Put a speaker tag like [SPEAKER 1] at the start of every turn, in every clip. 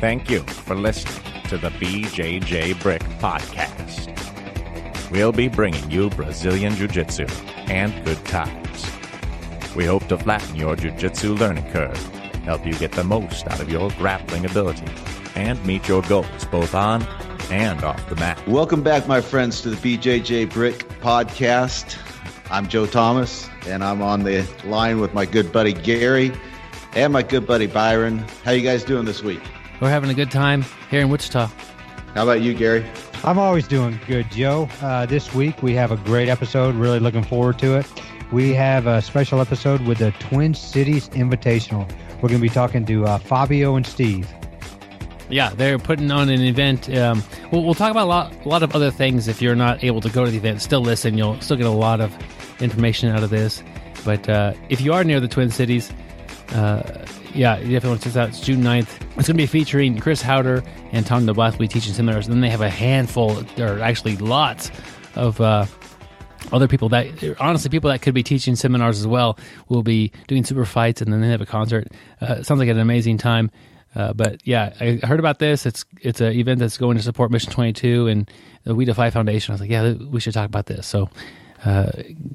[SPEAKER 1] Thank you for listening to the BJJ Podcast. We'll be bringing you Brazilian Jiu-Jitsu and good times. We hope to flatten your Jiu-Jitsu learning curve, help you get the most out of your grappling ability, and meet your goals both on and off the mat.
[SPEAKER 2] Welcome back, my friends, to the BJJBrick Podcast. I'm Joe Thomas, and I'm on the line with my good buddy Gary and my good buddy Byron. How you guys doing this week?
[SPEAKER 3] We're having a good time here in Wichita.
[SPEAKER 2] How about you, Gary?
[SPEAKER 4] I'm always doing good, Joe. This week we have a great episode. Really looking forward to it. We have a special episode with the Twin Cities Invitational. We're going to be talking to Fabio and Steve.
[SPEAKER 3] Yeah, they're putting on an event. We'll talk about a lot of other things. If you're not able to go to the event, still listen. You'll still get a lot of information out of this. But if you are near the Twin Cities, yeah, you definitely want to check this out. It's June 9th. It's going to be featuring Chris Howder and Tom DeBlass will be teaching seminars. And then they have a handful, or actually lots, of other people that, honestly, people that could be teaching seminars as well will be doing super fights, and then they have a concert. It sounds like an amazing time. But yeah, I heard about this. It's an event that's going to support Mission 22 and the We Defy Foundation. I was like, yeah, we should talk about this. So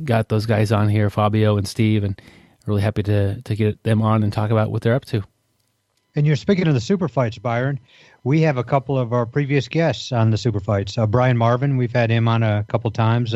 [SPEAKER 3] got those guys on here, Fabio and Steve, and really happy to get them on and talk about what they're up to.
[SPEAKER 4] And you're speaking of the super fights, Byron. We have a couple of our previous guests on the super fights. Brian Marvin, we've had him on a couple times.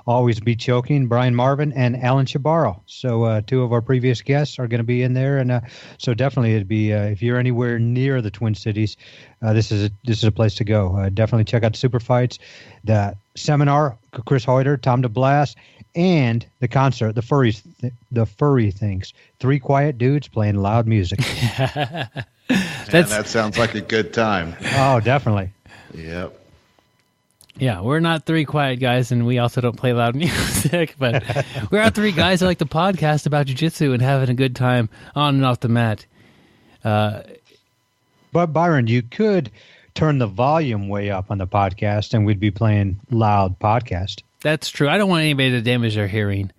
[SPEAKER 4] Always Be Choking, Brian Marvin, and Alan Shabaro. So two of our previous guests are going to be in there, and so definitely it'd be if you're anywhere near the Twin Cities, this is a place to go. Definitely check out the super fights, the seminar, Chris Howder, Tom DeBlass, and the concert, the furry things. Three quiet dudes playing loud music.
[SPEAKER 2] That sounds like a good time.
[SPEAKER 4] Oh, definitely.
[SPEAKER 2] Yep.
[SPEAKER 3] Yeah, we're not three quiet guys, and we also don't play loud music, but we're our three guys that like to podcast about jiu-jitsu and having a good time on and off the mat.
[SPEAKER 4] But Byron, you could turn the volume way up on the podcast, and we'd be playing loud podcast.
[SPEAKER 3] That's true. I don't want anybody to damage their hearing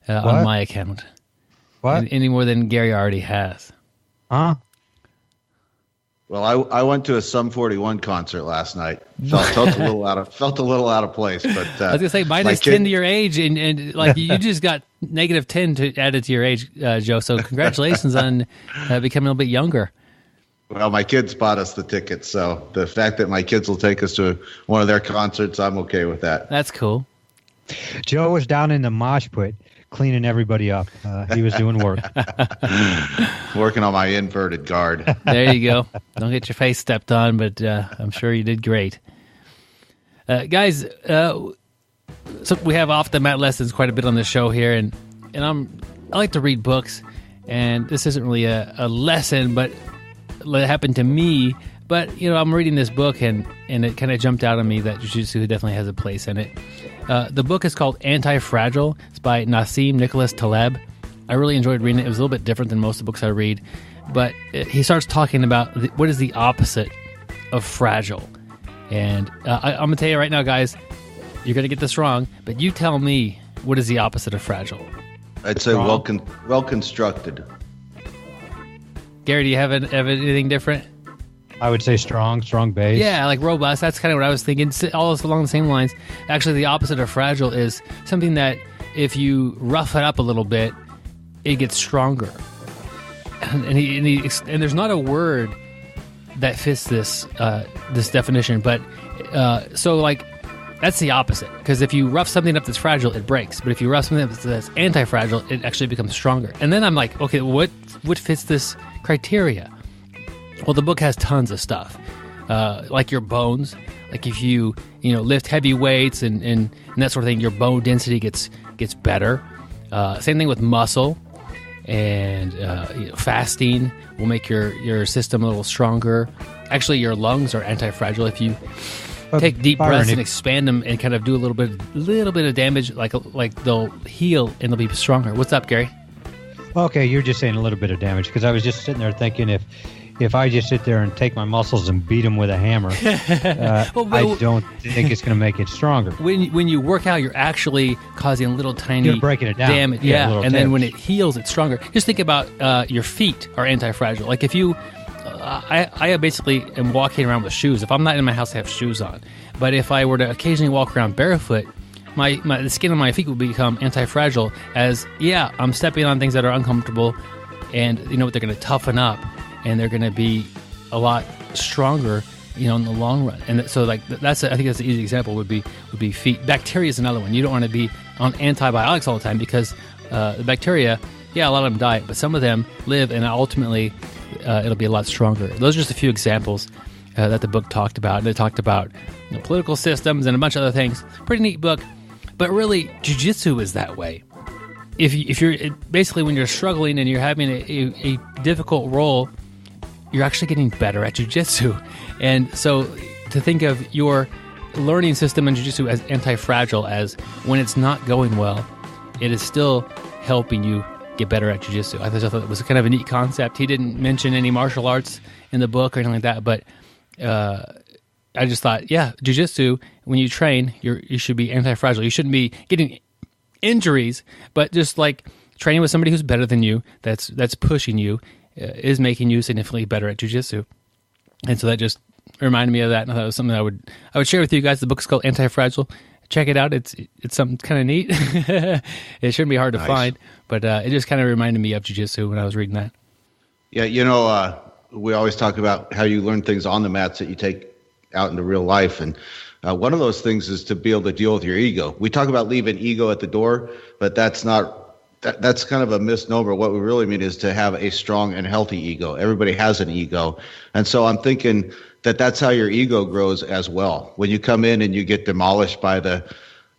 [SPEAKER 3] on my account.
[SPEAKER 4] What?
[SPEAKER 3] Any more than Gary already has.
[SPEAKER 4] Huh?
[SPEAKER 2] Well, I went to a Sum 41 concert last night. Felt a little out of place. But
[SPEAKER 3] I was gonna say minus 10 to your age, and like you just got negative 10 to added to your age, Joe. So congratulations on becoming a little bit younger.
[SPEAKER 2] Well, my kids bought us the tickets, so the fact that my kids will take us to one of their concerts, I'm okay with that.
[SPEAKER 3] That's cool.
[SPEAKER 4] Joe was down in the mosh pit cleaning everybody up. He was doing work.
[SPEAKER 2] Working on my inverted guard.
[SPEAKER 3] There you go. Don't get your face stepped on, but I'm sure you did great. Guys, so we have off the mat lessons quite a bit on the show here, and I like to read books, and this isn't really a lesson, but it happened to me. But, I'm reading this book, and it kind of jumped out on me that jiu-jitsu definitely has a place in it. The book is called Antifragile. It's by Nassim Nicholas Taleb. I really enjoyed reading it. It was a little bit different than most of the books I read. But he starts talking about what is the opposite of fragile. And I'm going to tell you right now, guys, you're going to get this wrong, but you tell me what is the opposite of fragile.
[SPEAKER 2] I'd say well-constructed.
[SPEAKER 3] Gary, do you have anything different?
[SPEAKER 4] I would say strong base.
[SPEAKER 3] Yeah, like robust. That's kind of what I was thinking. All along the same lines. Actually, the opposite of fragile is something that if you rough it up a little bit, it gets stronger. And there's not a word that fits this definition. But so like that's the opposite. Because if you rough something up that's fragile, it breaks. But if you rough something up that's anti-fragile, it actually becomes stronger. And then I'm like, okay, what fits this criteria? Well, the book has tons of stuff, like your bones. Like if you lift heavy weights and that sort of thing, your bone density gets better. Same thing with muscle, and fasting will make your system a little stronger. Actually, your lungs are anti-fragile if you take deep breaths and expand them and kind of do a little bit of damage. Like they'll heal and they'll be stronger. What's up, Gary?
[SPEAKER 4] Okay, you're just saying a little bit of damage because I was just sitting there thinking if I just sit there and take my muscles and beat them with a hammer, I don't think it's going to make it stronger.
[SPEAKER 3] When you work out, you're actually causing a little tiny
[SPEAKER 4] you're breaking it down.
[SPEAKER 3] Damage. Yeah, and then when it heals, it's stronger. Just think about your feet are anti-fragile. Like if you I basically am walking around with shoes. If I'm not in my house, I have shoes on. But if I were to occasionally walk around barefoot, the skin on my feet will become anti-fragile. As I'm stepping on things that are uncomfortable, and you know what, they're going to toughen up, and they're going to be a lot stronger, you know, in the long run. And so, like, I think that's an easy example. Would be feet. Bacteria is another one. You don't want to be on antibiotics all the time because the bacteria, a lot of them die, but some of them live, and ultimately it'll be a lot stronger. Those are just a few examples that the book talked about. And it talked about political systems and a bunch of other things. Pretty neat book. But really, jiu-jitsu is that way. If you're basically, when you're struggling and you're having a difficult role, you're actually getting better at jiu-jitsu. And so to think of your learning system in jiu-jitsu as anti-fragile, as when it's not going well, it is still helping you get better at jiu-jitsu. I thought it was kind of a neat concept. He didn't mention any martial arts in the book or anything like that, but I just thought, jiu-jitsu, when you train, you should be anti-fragile. You shouldn't be getting injuries, but just like training with somebody who's better than you, that's pushing you, is making you significantly better at jiu-jitsu. And so that just reminded me of that, and I thought it was something I would share with you guys. The book's called Antifragile. Check it out. It's something kind of neat. It shouldn't be hard to find, but it just kind of reminded me of jiu-jitsu when I was reading that.
[SPEAKER 2] Yeah, we always talk about how you learn things on the mats that you take out into real life, and one of those things is to be able to deal with your ego. We talk about leaving ego at the door, but that's kind of a misnomer. What we really mean is to have a strong and healthy ego. Everybody has an ego, and so I'm thinking that's how your ego grows as well. When you come in and you get demolished by the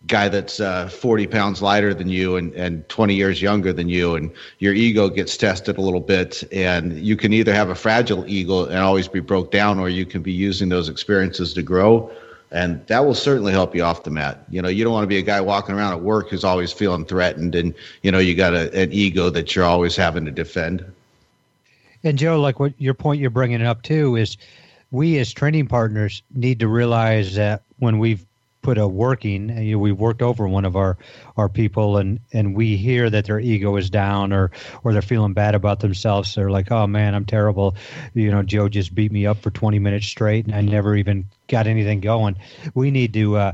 [SPEAKER 2] guy that's 40 pounds lighter than you and 20 years younger than you, and your ego gets tested a little bit, and you can either have a fragile ego and always be broke down, or you can be using those experiences to grow, and that will certainly help you off the mat. You don't want to be a guy walking around at work who's always feeling threatened, and you got an ego that you're always having to defend.
[SPEAKER 4] And Joe, like what your point you're bringing up too is, we as training partners need to realize that when we've put a working, we've worked over one of our people, and we hear that their ego is down, or they're feeling bad about themselves. They're like, oh man, I'm terrible. Joe just beat me up for 20 minutes straight, and I never even got anything going. We need to,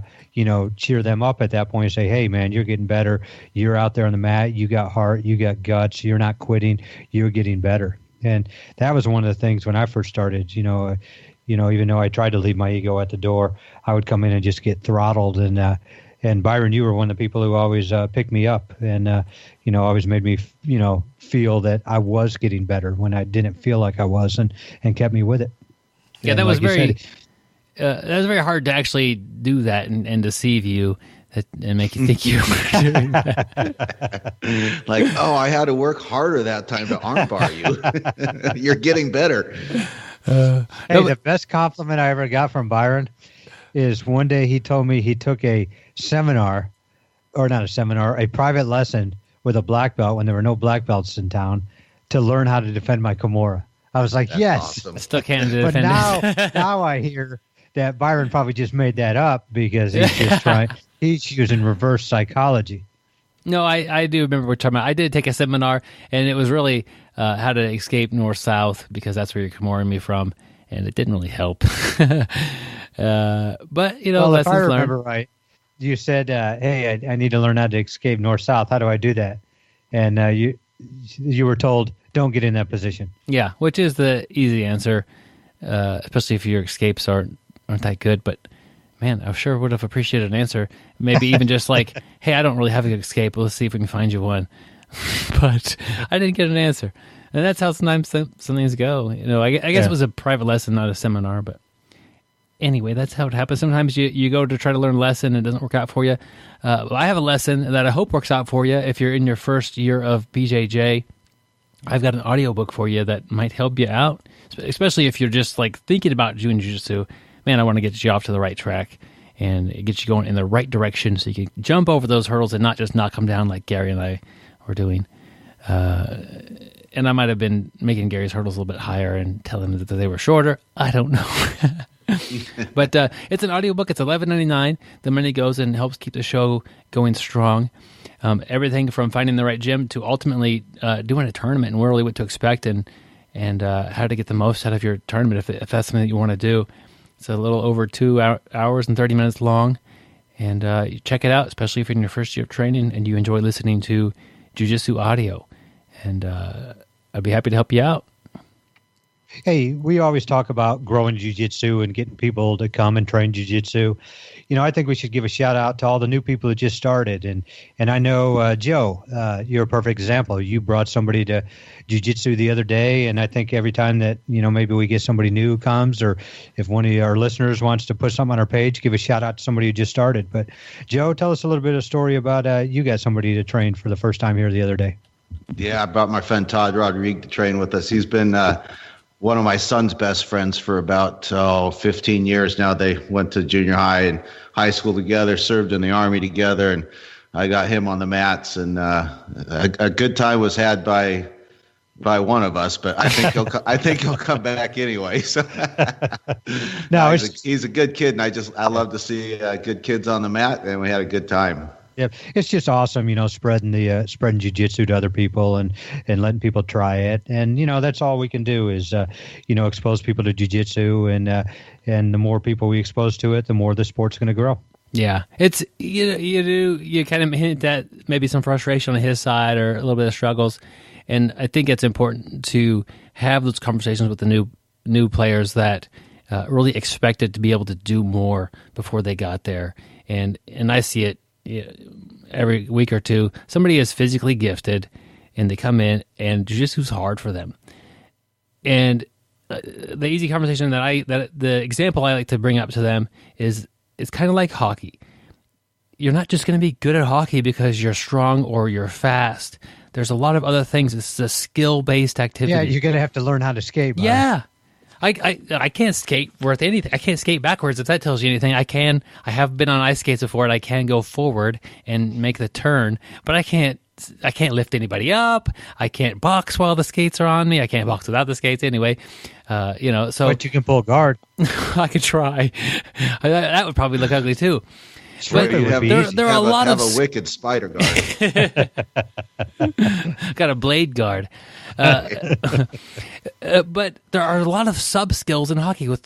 [SPEAKER 4] cheer them up at that point and say, hey man, you're getting better. You're out there on the mat. You got heart. You got guts. You're not quitting. You're getting better. And that was one of the things when I first started, even though I tried to leave my ego at the door, I would come in and just get throttled. And Byron, you were one of the people who always picked me up and, always made me, feel that I was getting better when I didn't feel like I was, and kept me with it.
[SPEAKER 3] Yeah,
[SPEAKER 4] and
[SPEAKER 3] that was very hard to actually do that and deceive you and make you think you were doing that.
[SPEAKER 2] Like, oh, I had to work harder that time to armbar you. You're getting better.
[SPEAKER 4] The best compliment I ever got from Byron is one day he told me he took a private lesson with a black belt when there were no black belts in town to learn how to defend my Kimura. I was like, that's yes. Awesome.
[SPEAKER 3] I still can't defend
[SPEAKER 4] it. Now I hear that Byron probably just made that up because he's just trying. He's using reverse psychology.
[SPEAKER 3] No, I do remember we're talking about. I did take a seminar, and it was really how to escape north-south, because that's where you're Kimuring me from, and it didn't really help. But,
[SPEAKER 4] well, if I remember right, you said, hey, I need to learn how to escape north-south. How do I do that? And you were told, don't get in that position.
[SPEAKER 3] Yeah, which is the easy answer, especially if your escapes aren't that good. But, man, I sure would have appreciated an answer. Maybe even just like, hey, I don't really have a good escape. Let's see if we can find you one. But I didn't get an answer. And that's how sometimes some things go. I guess it was a private lesson, not a seminar. But anyway, that's how it happens. Sometimes you go to try to learn a lesson and it doesn't work out for you. I have a lesson that I hope works out for you if you're in your first year of BJJ. I've got an audiobook for you that might help you out, especially if you're just like thinking about doing jiu-jitsu. Man, I want to get you off to the right track and get you going in the right direction so you can jump over those hurdles and not just knock them down like Gary and I were doing. And I might have been making Gary's hurdles a little bit higher and telling him that they were shorter. I don't know. But it's an audiobook. It's $11.99. The money goes and helps keep the show going strong. Everything from finding the right gym to ultimately doing a tournament and really what to expect and and how to get the most out of your tournament if that's something that you want to do. It's a little over 2 hours and 30 minutes long, and you check it out, especially if you're in your first year of training and you enjoy listening to jiu-jitsu audio. And I'd be happy to help you out.
[SPEAKER 4] Hey, we always talk about growing jiu-jitsu and getting people to come and train jiu-jitsu. I think we should give a shout out to all the new people that just started. And I know, Joe, you're a perfect example. You brought somebody to jiu-jitsu the other day, and I think every time that, maybe we get somebody new comes, or if one of our listeners wants to put something on our page, give a shout out to somebody who just started. But Joe, tell us a little bit of a story about you got somebody to train for the first time here the other day.
[SPEAKER 2] Yeah, I brought my friend Todd Rodriguez to train with us. He's been one of my son's best friends for about 15 years now. They went to junior high and high school together, served in the Army together, and I got him on the mats. And a good time was had by one of us, but I think he'll come back anyway. So no, he's a good kid, and I love to see good kids on the mat, and we had a good time.
[SPEAKER 4] Yeah, it's just awesome, spreading jiu-jitsu to other people and letting people try it. And, that's all we can do is, expose people to jiu-jitsu, and the more people we expose to it, the more the sport's going to grow.
[SPEAKER 3] Yeah, it's you kind of hint at maybe some frustration on his side or a little bit of struggles. And I think it's important to have those conversations with the new players that really expected to be able to do more before they got there. And I see it every week or two. Somebody is physically gifted, and they come in, and jiu-jitsu's hard for them. And the easy conversation that the example I like to bring up to them is it's kind of like hockey. You're not just going to be good at hockey because you're strong or you're fast. There's a lot of other things. It's a skill-based activity.
[SPEAKER 4] Yeah, you're going to have to learn how to skate. Bob.
[SPEAKER 3] Yeah. I can't skate worth anything. I can't skate backwards, if that tells you anything. I have been on ice skates before, and I can go forward and make the turn, but I can't lift anybody up. I can't box while the skates are on me. I can't box without the skates anyway. So.
[SPEAKER 4] But you can pull guard.
[SPEAKER 3] I could try. That would probably look ugly too.
[SPEAKER 2] But
[SPEAKER 3] there are a lot of
[SPEAKER 2] a wicked spider guard.
[SPEAKER 3] Got a blade guard. But there are a lot of sub skills in hockey with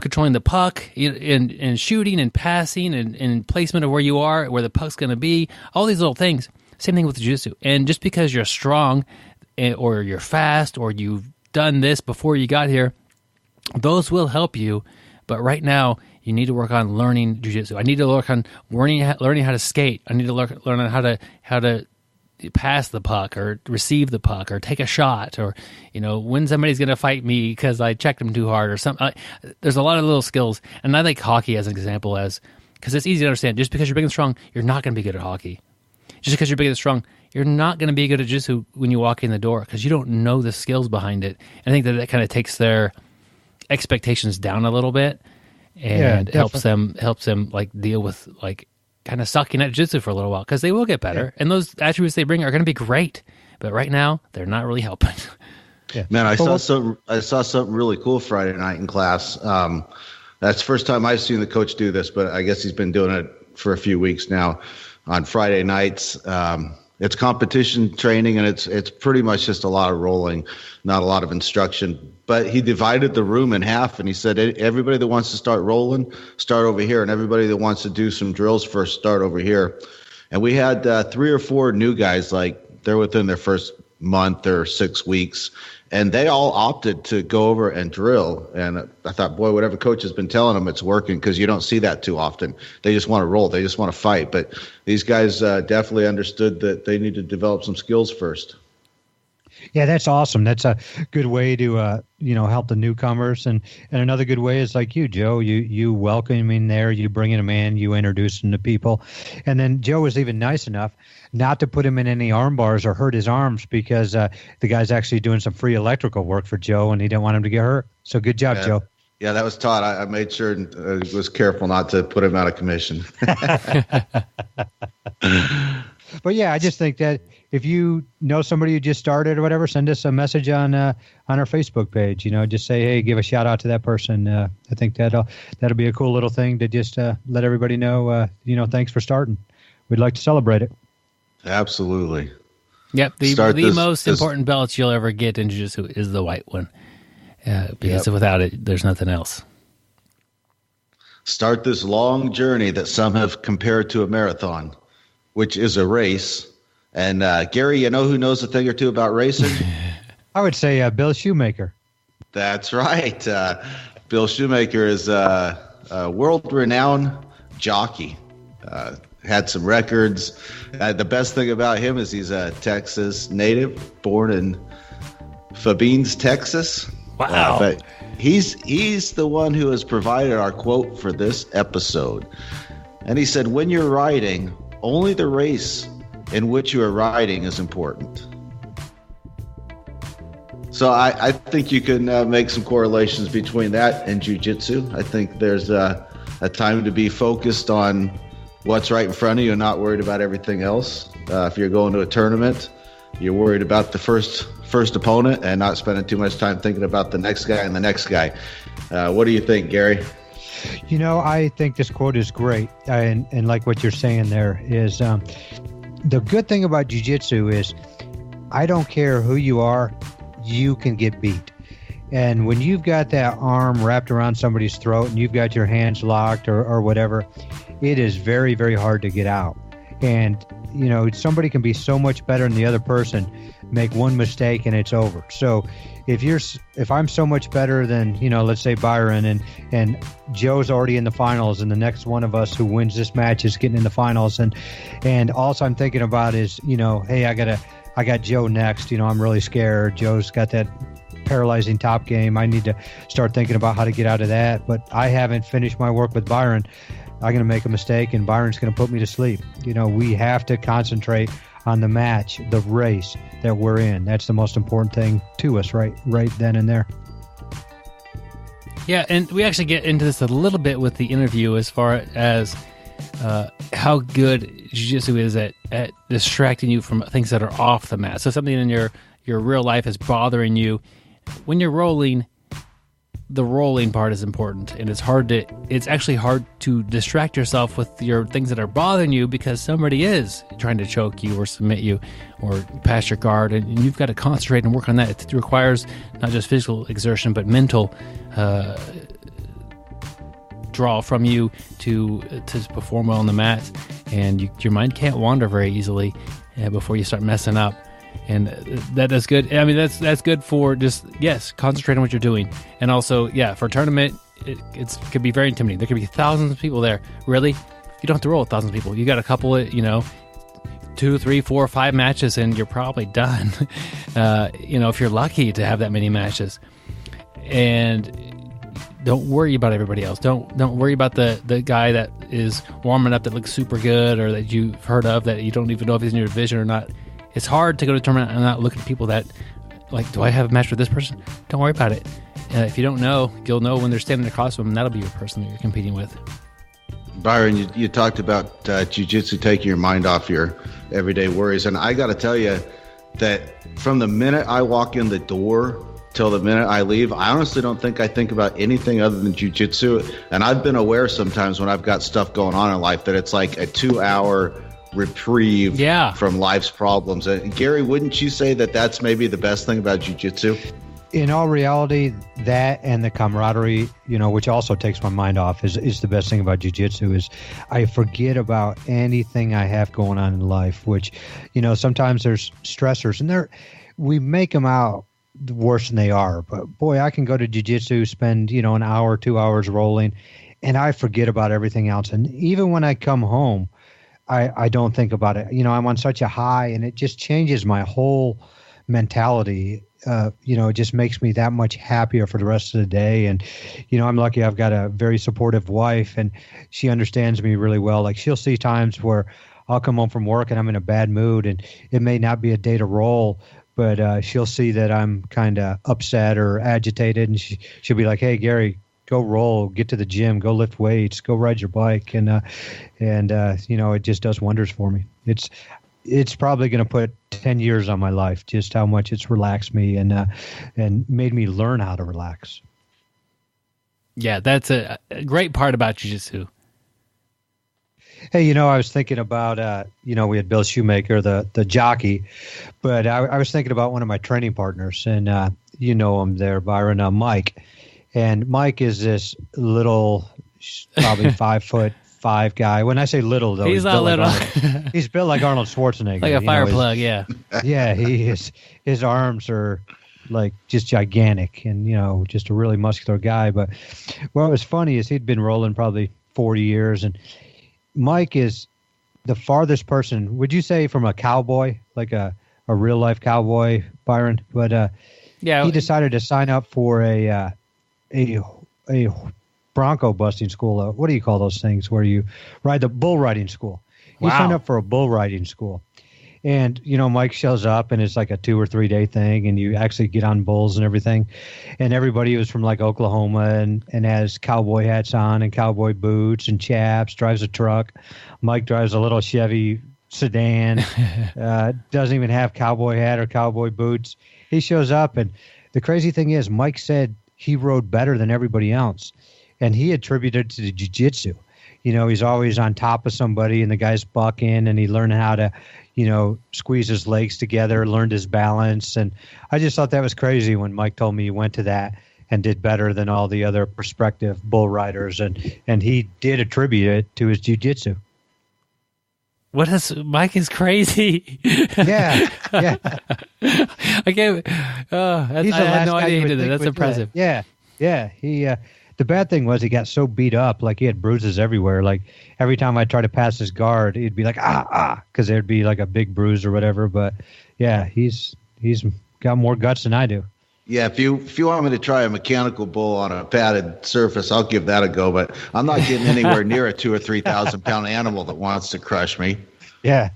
[SPEAKER 3] controlling the puck and shooting and passing and placement of where you are, where the puck's going to be, all these little things. Same thing with jiu-jitsu. And just because you're strong or you're fast or you've done this before you got here, those will help you. But right now, you need to work on learning jiu-jitsu. I need to work on learning how to skate. I need to learn on how to pass the puck or receive the puck or take a shot, or when somebody's going to fight me because I checked them too hard or something. There's a lot of little skills, and I like hockey as an example because it's easy to understand. Just because you're big and strong, you're not going to be good at hockey. Just because you're big and strong, you're not going to be good at jiu-jitsu when you walk in the door because you don't know the skills behind it. I think that kind of takes their expectations down a little bit and helps them like deal with like kind of sucking at jiu-jitsu for a little while, because they will get better, and those attributes they bring are going to be great. But right now, they're not really helping.
[SPEAKER 2] Yeah. Man, I saw something really cool Friday night in class. That's the first time I've seen the coach do this, but I guess he's been doing it for a few weeks now. On Friday nights, it's competition training, and it's pretty much just a lot of rolling, not a lot of instruction. But he divided the room in half, and he said, everybody that wants to start rolling, start over here, and everybody that wants to do some drills first, start over here. And we had 3 or 4 new guys, like they're within their first month or 6 weeks, and they all opted to go over and drill. And I thought, boy, whatever coach has been telling them, it's working, because you don't see that too often. They just want to roll. They just want to fight. But these guys definitely understood that they need to develop some skills first.
[SPEAKER 4] Yeah, that's awesome. That's a good way to help the newcomers, and another good way is like you, Joe. You welcome him in there, you bring him in, you introduce him to people, and then Joe was even nice enough not to put him in any arm bars or hurt his arms, because the guy's actually doing some free electrical work for Joe, and he didn't want him to get hurt. So good job, Joe.
[SPEAKER 2] Yeah, that was Todd. I made sure and was careful not to put him out of commission.
[SPEAKER 4] But yeah, I just think that if you know somebody who just started or whatever, send us a message on our Facebook page. Just say, hey, give a shout out to that person. I think that'll be a cool little thing to just let everybody know. Thanks for starting. We'd like to celebrate it.
[SPEAKER 2] Absolutely.
[SPEAKER 3] Yep, the most important belt you'll ever get in jiu-jitsu is the white one, because without it, there's nothing else.
[SPEAKER 2] Start this long journey that some have compared to a marathon, which is a race. And Gary, you know who knows a thing or two about racing?
[SPEAKER 4] I would say Bill Shoemaker.
[SPEAKER 2] That's right. Bill Shoemaker is a world-renowned jockey. Had some records. The best thing about him is he's a Texas native, born in Fabines, Texas.
[SPEAKER 3] Wow.
[SPEAKER 2] But he's the one who has provided our quote for this episode. And he said, when you're riding, only the race in which you are riding is important. So I think you can make some correlations between that and jiu-jitsu. I think there's a time to be focused on what's right in front of you and not worried about everything else. If you're going to a tournament, you're worried about the first opponent and not spending too much time thinking about the next guy and the next guy. What do you think, Gary?
[SPEAKER 4] You know, I think this quote is great. And like what you're saying there is the good thing about jiu-jitsu is I don't care who you are, you can get beat. And when you've got that arm wrapped around somebody's throat and you've got your hands locked or whatever, it is very, very hard to get out. And, you know, somebody can be so much better than the other person, make one mistake and it's over. So if I'm so much better than, you know, let's say Byron and Joe's already in the finals and the next one of us who wins this match is getting in the finals. And all I'm thinking about is, you know, hey, I got Joe next. You know, I'm really scared. Joe's got that paralyzing top game. I need to start thinking about how to get out of that. But I haven't finished my work with Byron. I'm going to make a mistake and Byron's going to put me to sleep. You know, we have to concentrate on the match, the race that we're in. That's the most important thing to us right then and there.
[SPEAKER 3] Yeah, and we actually get into this a little bit with the interview as far as how good jiu-jitsu is at distracting you from things that are off the mat. So something in your real life is bothering you. When you're rolling, the rolling part is important, and it's actually hard to distract yourself with your things that are bothering you because somebody is trying to choke you or submit you or pass your guard, and you've got to concentrate and work on that. It requires not just physical exertion but mental draw from you to perform well on the mat, and your mind can't wander very easily before you start messing up. And that is good. I mean, that's good for just, concentrate on what you're doing. And also, for a tournament, it could be very intimidating. There could be thousands of people there. Really? You don't have to roll with thousands of people. You got a couple of, 2, 3, 4, 5 matches, and you're probably done. If you're lucky to have that many matches. And don't worry about everybody else. Don't worry about the guy that is warming up that looks super good or that you've heard of that you don't even know if he's in your division or not. It's hard to go to a tournament and not look at people that, like, do I have a match with this person? Don't worry about it. If you don't know, you'll know when they're standing across from them, and that'll be your person that you're competing with.
[SPEAKER 2] Byron, you talked about jiu-jitsu taking your mind off your everyday worries. And I got to tell you that from the minute I walk in the door till the minute I leave, I honestly don't think I think about anything other than jiu-jitsu. And I've been aware sometimes when I've got stuff going on in life that it's like a 2-hour reprieve from life's problems. Gary, wouldn't you say that that's maybe the best thing about jiu-jitsu?
[SPEAKER 4] In all reality, that and the camaraderie, which also takes my mind off, is the best thing about jiu-jitsu. Is I forget about anything I have going on in life, which, sometimes there's stressors and we make them out worse than they are. But boy, I can go to jiu-jitsu, spend, an hour, 2 hours rolling, and I forget about everything else. And even when I come home, I don't think about it. I'm on such a high, and it just changes my whole mentality. It just makes me that much happier for the rest of the day. And, I'm lucky I've got a very supportive wife, and she understands me really well. Like, she'll see times where I'll come home from work and I'm in a bad mood, and it may not be a day to roll, but she'll see that I'm kind of upset or agitated, and she'll be like, hey, Gary, go roll, get to the gym, go lift weights, go ride your bike. And it just does wonders for me. It's probably going to put 10 years on my life, just how much it's relaxed me and made me learn how to relax.
[SPEAKER 3] Yeah, that's a great part about jiu-jitsu.
[SPEAKER 4] Hey, I was thinking about, we had Bill Shoemaker, the jockey, but I was thinking about one of my training partners, and you know him there, Byron, Mike. And Mike is this little, probably 5'5" guy. When I say little, though,
[SPEAKER 3] he's not little.
[SPEAKER 4] He's built like Arnold Schwarzenegger.
[SPEAKER 3] Like a fire plug, yeah.
[SPEAKER 4] Yeah, his arms are like just gigantic, and just a really muscular guy. But what was funny is he'd been rolling probably 40 years, and Mike is the farthest person, would you say, from a cowboy, like a real life cowboy, Byron? But
[SPEAKER 3] yeah,
[SPEAKER 4] he decided to sign up for a bronco busting school. What do you call those things where you ride the bull riding school? He signed up for a bull riding school. And, Mike shows up, and it's like a 2 or 3 day thing, and you actually get on bulls and everything. And everybody was from like Oklahoma and has cowboy hats on and cowboy boots and chaps, drives a truck. Mike drives a little Chevy sedan, doesn't even have cowboy hat or cowboy boots. He shows up, and the crazy thing is Mike said he rode better than everybody else, and he attributed it to the jiu-jitsu. He's always on top of somebody, and the guy's bucking, and he learned how to squeeze his legs together, learned his balance. And I just thought that was crazy when Mike told me he went to that and did better than all the other prospective bull riders. And he did attribute it to his jiu-jitsu.
[SPEAKER 3] Mike is crazy.
[SPEAKER 4] Yeah.
[SPEAKER 3] I can't, I had no idea he did that. That's impressive.
[SPEAKER 4] Yeah. The bad thing was he got so beat up, like he had bruises everywhere. Like every time I tried to pass his guard, he'd be like, because there'd be like a big bruise or whatever. But yeah, he's got more guts than I do.
[SPEAKER 2] Yeah, if you want me to try a mechanical bull on a padded surface, I'll give that a go. But I'm not getting anywhere near a 2,000 or 3,000 pound animal that wants to crush me.
[SPEAKER 4] Yeah,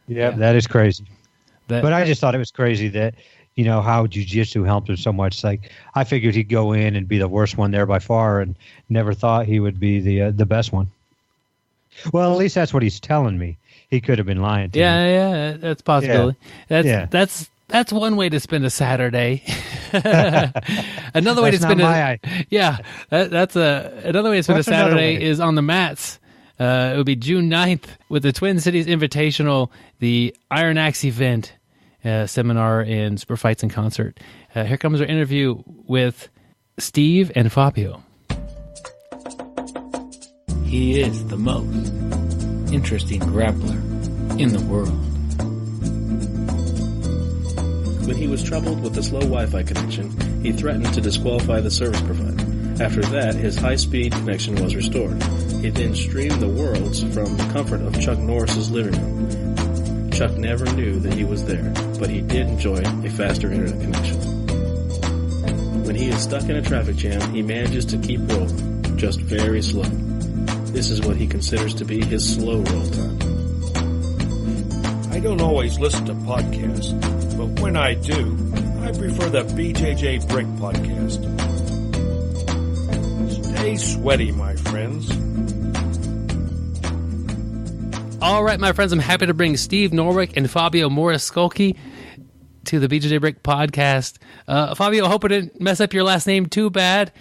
[SPEAKER 4] that is crazy. But I just thought it was crazy that how jiu-jitsu helped him so much. Like I figured he'd go in and be the worst one there by far, and never thought he would be the best one. Well, at least that's what he's telling me. He could have been lying to me.
[SPEAKER 3] Yeah, that's possible. Yeah. That's one way to spend a Saturday. Another way to spend another way to spend a Saturday is on the mats. It would be June 9th with the Twin Cities Invitational, the Iron Axe event. Seminar and super fights in concert. Here comes our interview with Steve and Fabio.
[SPEAKER 5] He is the most interesting grappler in the world.
[SPEAKER 6] When he was troubled with a slow Wi-Fi connection, he threatened to disqualify the service provider. After that, his high-speed connection was restored. He then streamed the Worlds from the comfort of Chuck Norris's living room. Chuck never knew that he was there, but he did enjoy a faster internet connection. When he is stuck in a traffic jam, he manages to keep rolling, just very slow. This is what he considers to be his slow roll time.
[SPEAKER 7] I don't always listen to podcasts, but when I do, I prefer the BJJBrick Podcast. Stay sweaty, my friends.
[SPEAKER 3] All right, my friends, I'm happy to bring Steve Norwick and Fabio Morescalchi to the BJJBrick Podcast. Fabio, I hope I didn't mess up your last name too bad.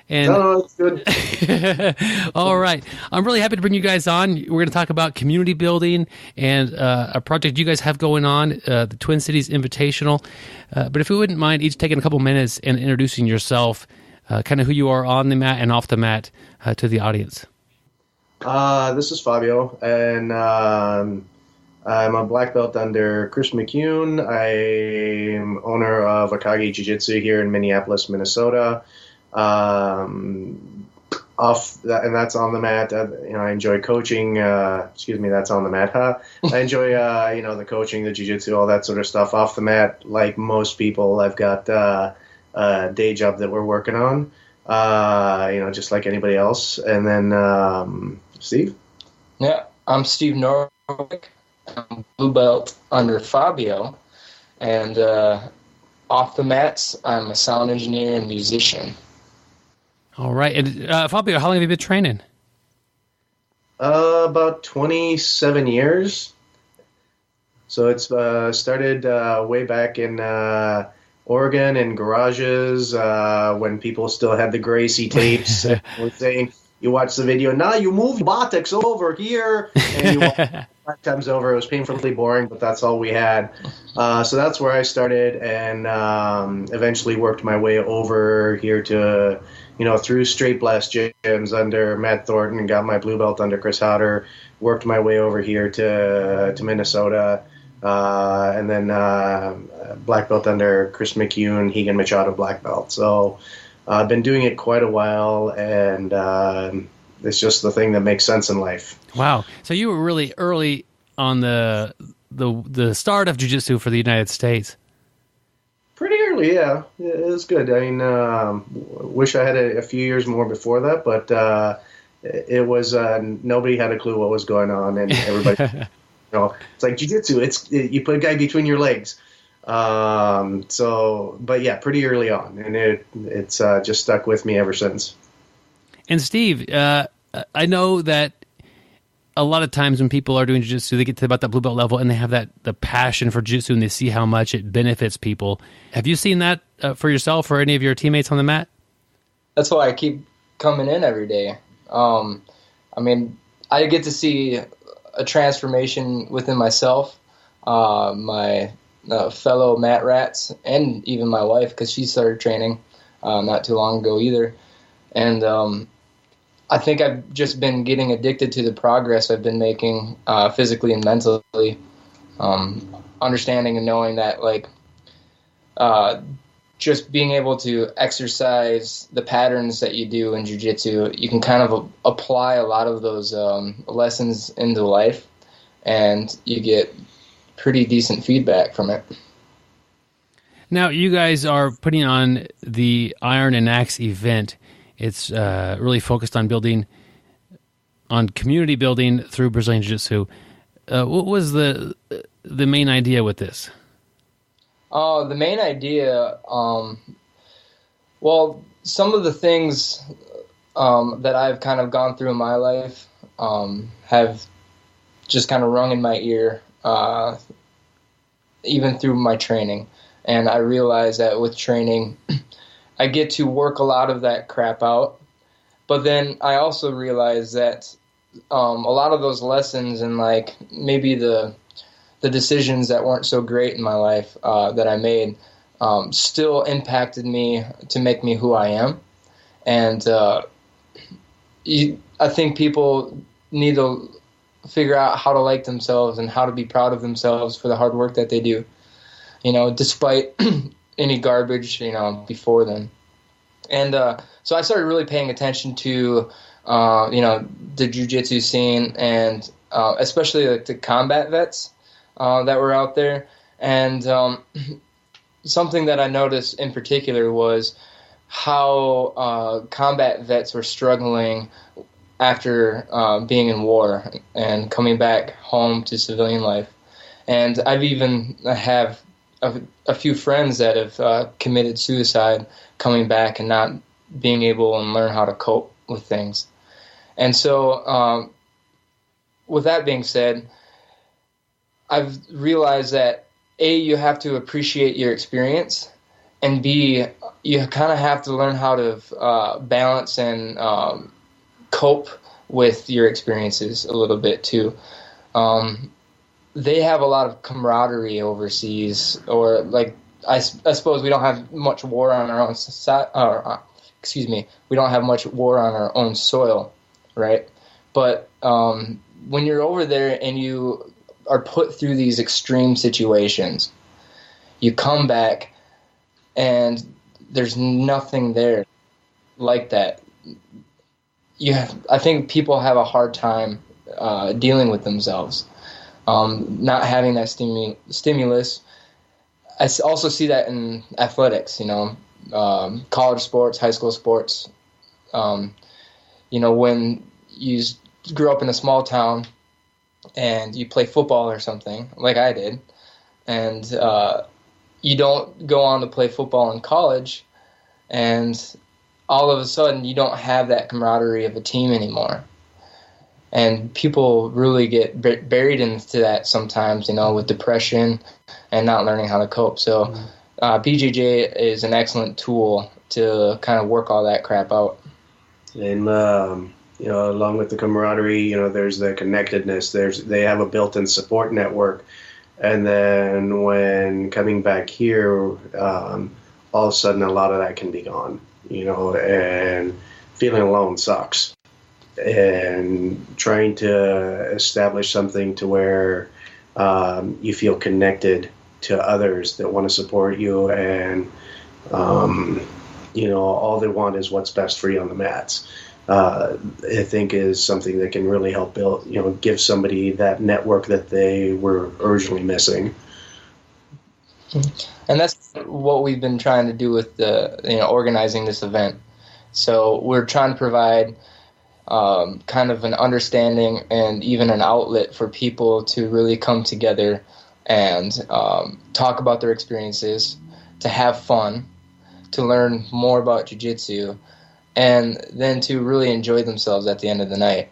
[SPEAKER 8] No, it's good.
[SPEAKER 3] All right. I'm really happy to bring you guys on. We're going to talk about community building and a project you guys have going on, the Twin Cities Invitational. But if you wouldn't mind each taking a couple minutes and introducing yourself, kind of who you are on the mat and off the mat to the audience.
[SPEAKER 8] This is Fabio, and I'm a black belt under Chris McCune. I'm owner of Akagi Jiu-Jitsu here in Minneapolis, Minnesota. And that's on the mat. I enjoy coaching. That's on the mat. I enjoy the coaching, the jiu-jitsu, all that sort of stuff. Off the mat, like most people, I've got a day job that we're working on. Just like anybody else. And then Steve.
[SPEAKER 9] Yeah, I'm Steve Norwick. I'm blue belt under Fabio, and off the mats, I'm a sound engineer and musician.
[SPEAKER 3] All right. And Fabio, how long have you been training?
[SPEAKER 8] About 27 years. So it's started way back in Oregon in garages when people still had the Gracie tapes. And were saying, you watch the video. Now you move buttocks over here, and you walk 5 times over. It was painfully boring, but that's all we had. So that's where I started, and eventually worked my way over here to, through Straight Blast gyms under Matt Thornton, got my blue belt under Chris Howder, worked my way over here to Minnesota, and then black belt under Chris McHugh, Hegan Machado black belt. So I've been doing it quite a while, and it's just the thing that makes sense in life.
[SPEAKER 3] Wow. So you were really early on the start of jiu-jitsu for the United States.
[SPEAKER 8] Pretty early, yeah. It was good. I mean, wish I had a few years more before that, but it was nobody had a clue what was going on, and everybody, it's like jiu-jitsu. You put a guy between your legs. But yeah, pretty early on, and it's just stuck with me ever since.
[SPEAKER 3] And Steve, I know that a lot of times when people are doing jiu-jitsu, they get to about that blue belt level and they have the passion for jiu-jitsu and they see how much it benefits people. Have you seen that for yourself or any of your teammates on the mat?
[SPEAKER 9] That's why I keep coming in every day. I mean, I get to see a transformation within myself, my fellow mat rats, and even my wife, because she started training not too long ago either. And I think I've just been getting addicted to the progress I've been making physically and mentally, understanding and knowing that, like, just being able to exercise the patterns that you do in jiu-jitsu, you can kind of apply a lot of those lessons into life, and you get pretty decent feedback from it.
[SPEAKER 3] Now, you guys are putting on the Iron and Axe event. It's really focused on community building through Brazilian Jiu-Jitsu. What was the main idea with this?
[SPEAKER 9] The main idea, well, some of the things that I've kind of gone through in my life have just kind of rung in my ear, even through my training. And I realized that with training, I get to work a lot of that crap out. But then I also realized that a lot of those lessons and, like, maybe the decisions that weren't so great in my life that I made still impacted me to make me who I am. And I think people need to figure out how to like themselves and how to be proud of themselves for the hard work that they do, despite any garbage, before them. And so I started really paying attention to, the jiu-jitsu scene, and especially like the combat vets that were out there. And something that I noticed in particular was how combat vets were struggling after being in war and coming back home to civilian life. And I've even have a few friends that have committed suicide coming back and not being able and learn how to cope with things. And so with that being said, I've realized that A, you have to appreciate your experience, and B, you kind of have to learn how to balance and cope with your experiences a little bit too. They have a lot of camaraderie overseas, or like I suppose we don't have much war on our own side. We don't have much war on our own soil, right? But when you're over there and you are put through these extreme situations, you come back and there's nothing there like that. I think people have a hard time dealing with themselves, not having that stimulus. I also see that in athletics, college sports, high school sports. When you grew up in a small town and you play football or something, like I did, and you don't go on to play football in college, and all of a sudden you don't have that camaraderie of a team anymore. And people really get buried into that sometimes, with depression and not learning how to cope. So BJJ is an excellent tool to kind of work all that crap out.
[SPEAKER 8] And along with the camaraderie, there's the connectedness. They have a built-in support network. And then when coming back here, all of a sudden a lot of that can be gone, and feeling alone sucks. And trying to establish something to where you feel connected to others that want to support you, and all they want is what's best for you on the mats. I think is something that can really help build, give somebody that network that they were originally missing.
[SPEAKER 9] And that's what we've been trying to do with organizing this event. So we're trying to provide kind of an understanding and even an outlet for people to really come together and talk about their experiences, to have fun, to learn more about jiu-jitsu, and then to really enjoy themselves at the end of the night.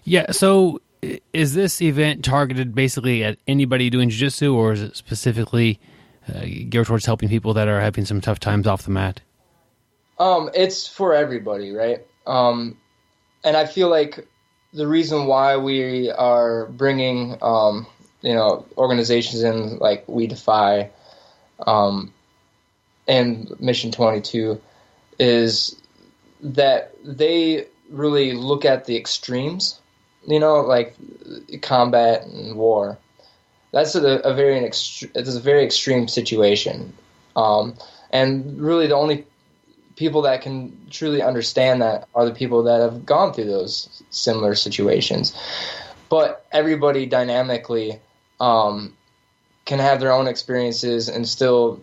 [SPEAKER 3] Yeah, so is this event targeted basically at anybody doing jiu-jitsu, or is it specifically geared towards helping people that are having some tough times off the mat?
[SPEAKER 9] It's for everybody, right? And I feel like the reason why we are bringing, organizations in like We Defy and Mission 22 is that they really look at the extremes, like combat and war. That's a very extreme situation, and really the only people that can truly understand that are the people that have gone through those similar situations. But everybody dynamically can have their own experiences and still,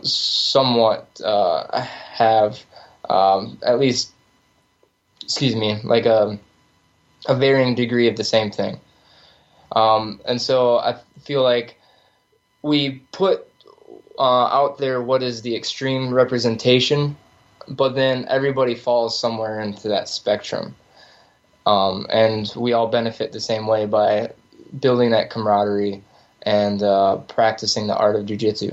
[SPEAKER 9] somewhat have at least, like a varying degree of the same thing. And so I feel like we put out there what is the extreme representation, but then everybody falls somewhere into that spectrum. And we all benefit the same way by building that camaraderie and practicing the art of jiu-jitsu.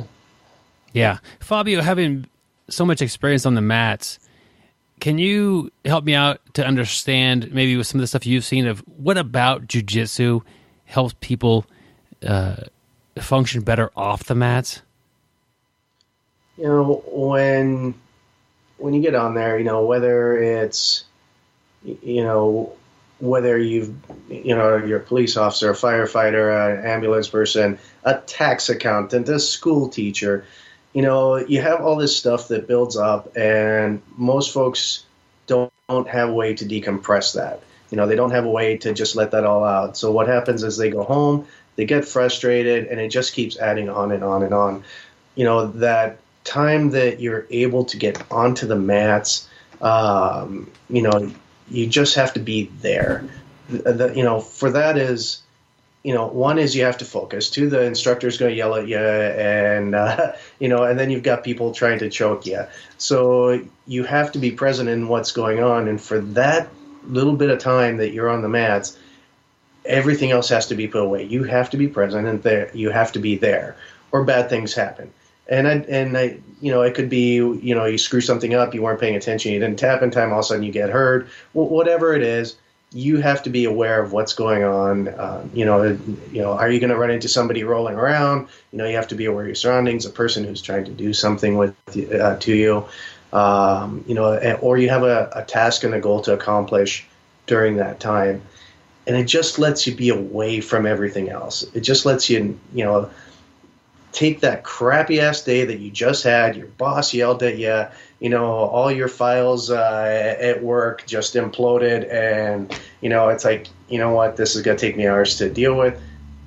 [SPEAKER 3] Yeah. Fabio, having so much experience on the mats, can you help me out to understand maybe with some of the stuff you've seen of what about jiu-jitsu helps people function better off the mats?
[SPEAKER 8] When you get on there, whether it's, whether you're a police officer, a firefighter, an ambulance person, a tax accountant, a school teacher, you have all this stuff that builds up, and most folks don't have a way to decompress that. They don't have a way to just let that all out. So what happens is they go home, they get frustrated, and it just keeps adding on and on and on. That time that you're able to get onto the mats, you just have to be there. For that is, one is you have to focus. Two, the instructor's going to yell at you, and and then you've got people trying to choke you. So you have to be present in what's going on, and for that little bit of time that you're on the mats, everything else has to be put away. You have to be present, and you have to be there, or bad things happen. And it could be, you screw something up, you weren't paying attention, you didn't tap in time, all of a sudden you get hurt. Whatever it is, you have to be aware of what's going on. Are you going to run into somebody rolling around? You have to be aware of your surroundings, a person who's trying to do something to you, or you have a task and a goal to accomplish during that time. And it just lets you be away from everything else. It just lets you, take that crappy ass day that you just had, your boss yelled at you, all your files at work just imploded, and it's like, what, this is going to take me hours to deal with.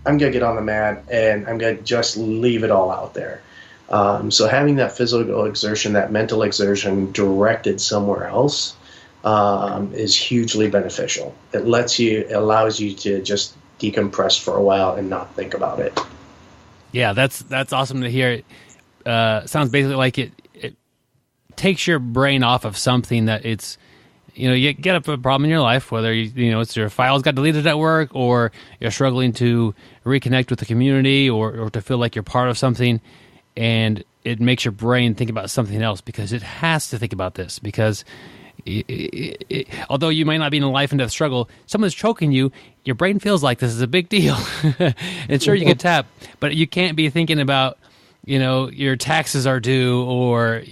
[SPEAKER 8] I'm going to get on the mat and I'm going to just leave it all out there. So having that physical exertion, that mental exertion directed somewhere else is hugely beneficial. It allows you to just decompress for a while and not think about it.
[SPEAKER 3] Yeah, that's awesome to hear. Sounds basically like it takes your brain off of something that it's, you get up a problem in your life, whether it's your files got deleted at work, or you're struggling to reconnect with the community, or to feel like you're part of something, and it makes your brain think about something else because it has to think about this, because Although you might not be in a life and death struggle, someone's choking you, your brain feels like this is a big deal. And sure, you can tap, but you can't be thinking about, your taxes are due, or,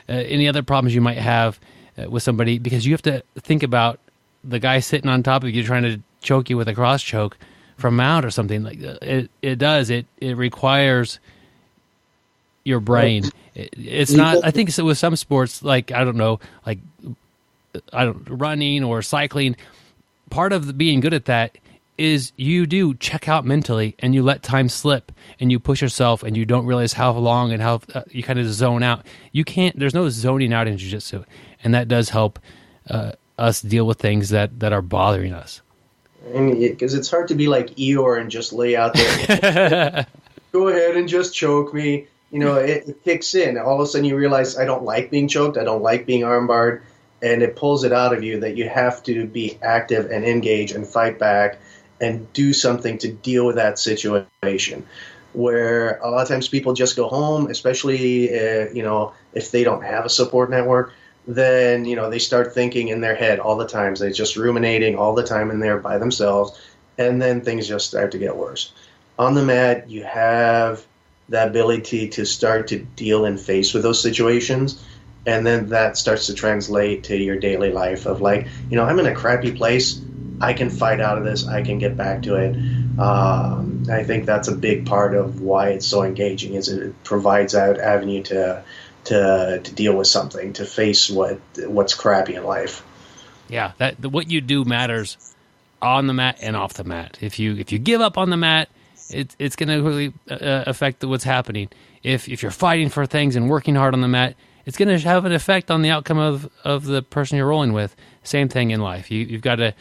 [SPEAKER 3] any other problems you might have with somebody, because you have to think about the guy sitting on top of you trying to choke you with a cross choke from mount or something. Like it requires your brain. It's not, I think with some sports, like, running or cycling, part of being good at that is you do check out mentally and you let time slip and you push yourself and you don't realize how long and how you kind of zone out. There's no zoning out in jiu-jitsu, and that does help us deal with things that are bothering us.
[SPEAKER 8] Because it's hard to be like Eeyore and just lay out there. Go ahead and just choke me. It kicks in. All of a sudden you realize, I don't like being choked. I don't like being armbarred. And it pulls it out of you that you have to be active and engage and fight back and do something to deal with that situation. Where a lot of times people just go home, especially, if they don't have a support network, then, they start thinking in their head all the time. They're just ruminating all the time in there by themselves. And then things just start to get worse. On the mat, you have the ability to start to deal and face with those situations. And then that starts to translate to your daily life of like, I'm in a crappy place. I can fight out of this. I can get back to it. I think that's a big part of why it's so engaging, is it provides that avenue to deal with something, to face what's crappy in life.
[SPEAKER 3] Yeah, what you do matters on the mat and off the mat. If you give up on the mat, it's going to really affect what's happening. If you're fighting for things and working hard on the mat, it's going to have an effect on the outcome of the person you're rolling with. Same thing in life. You've got to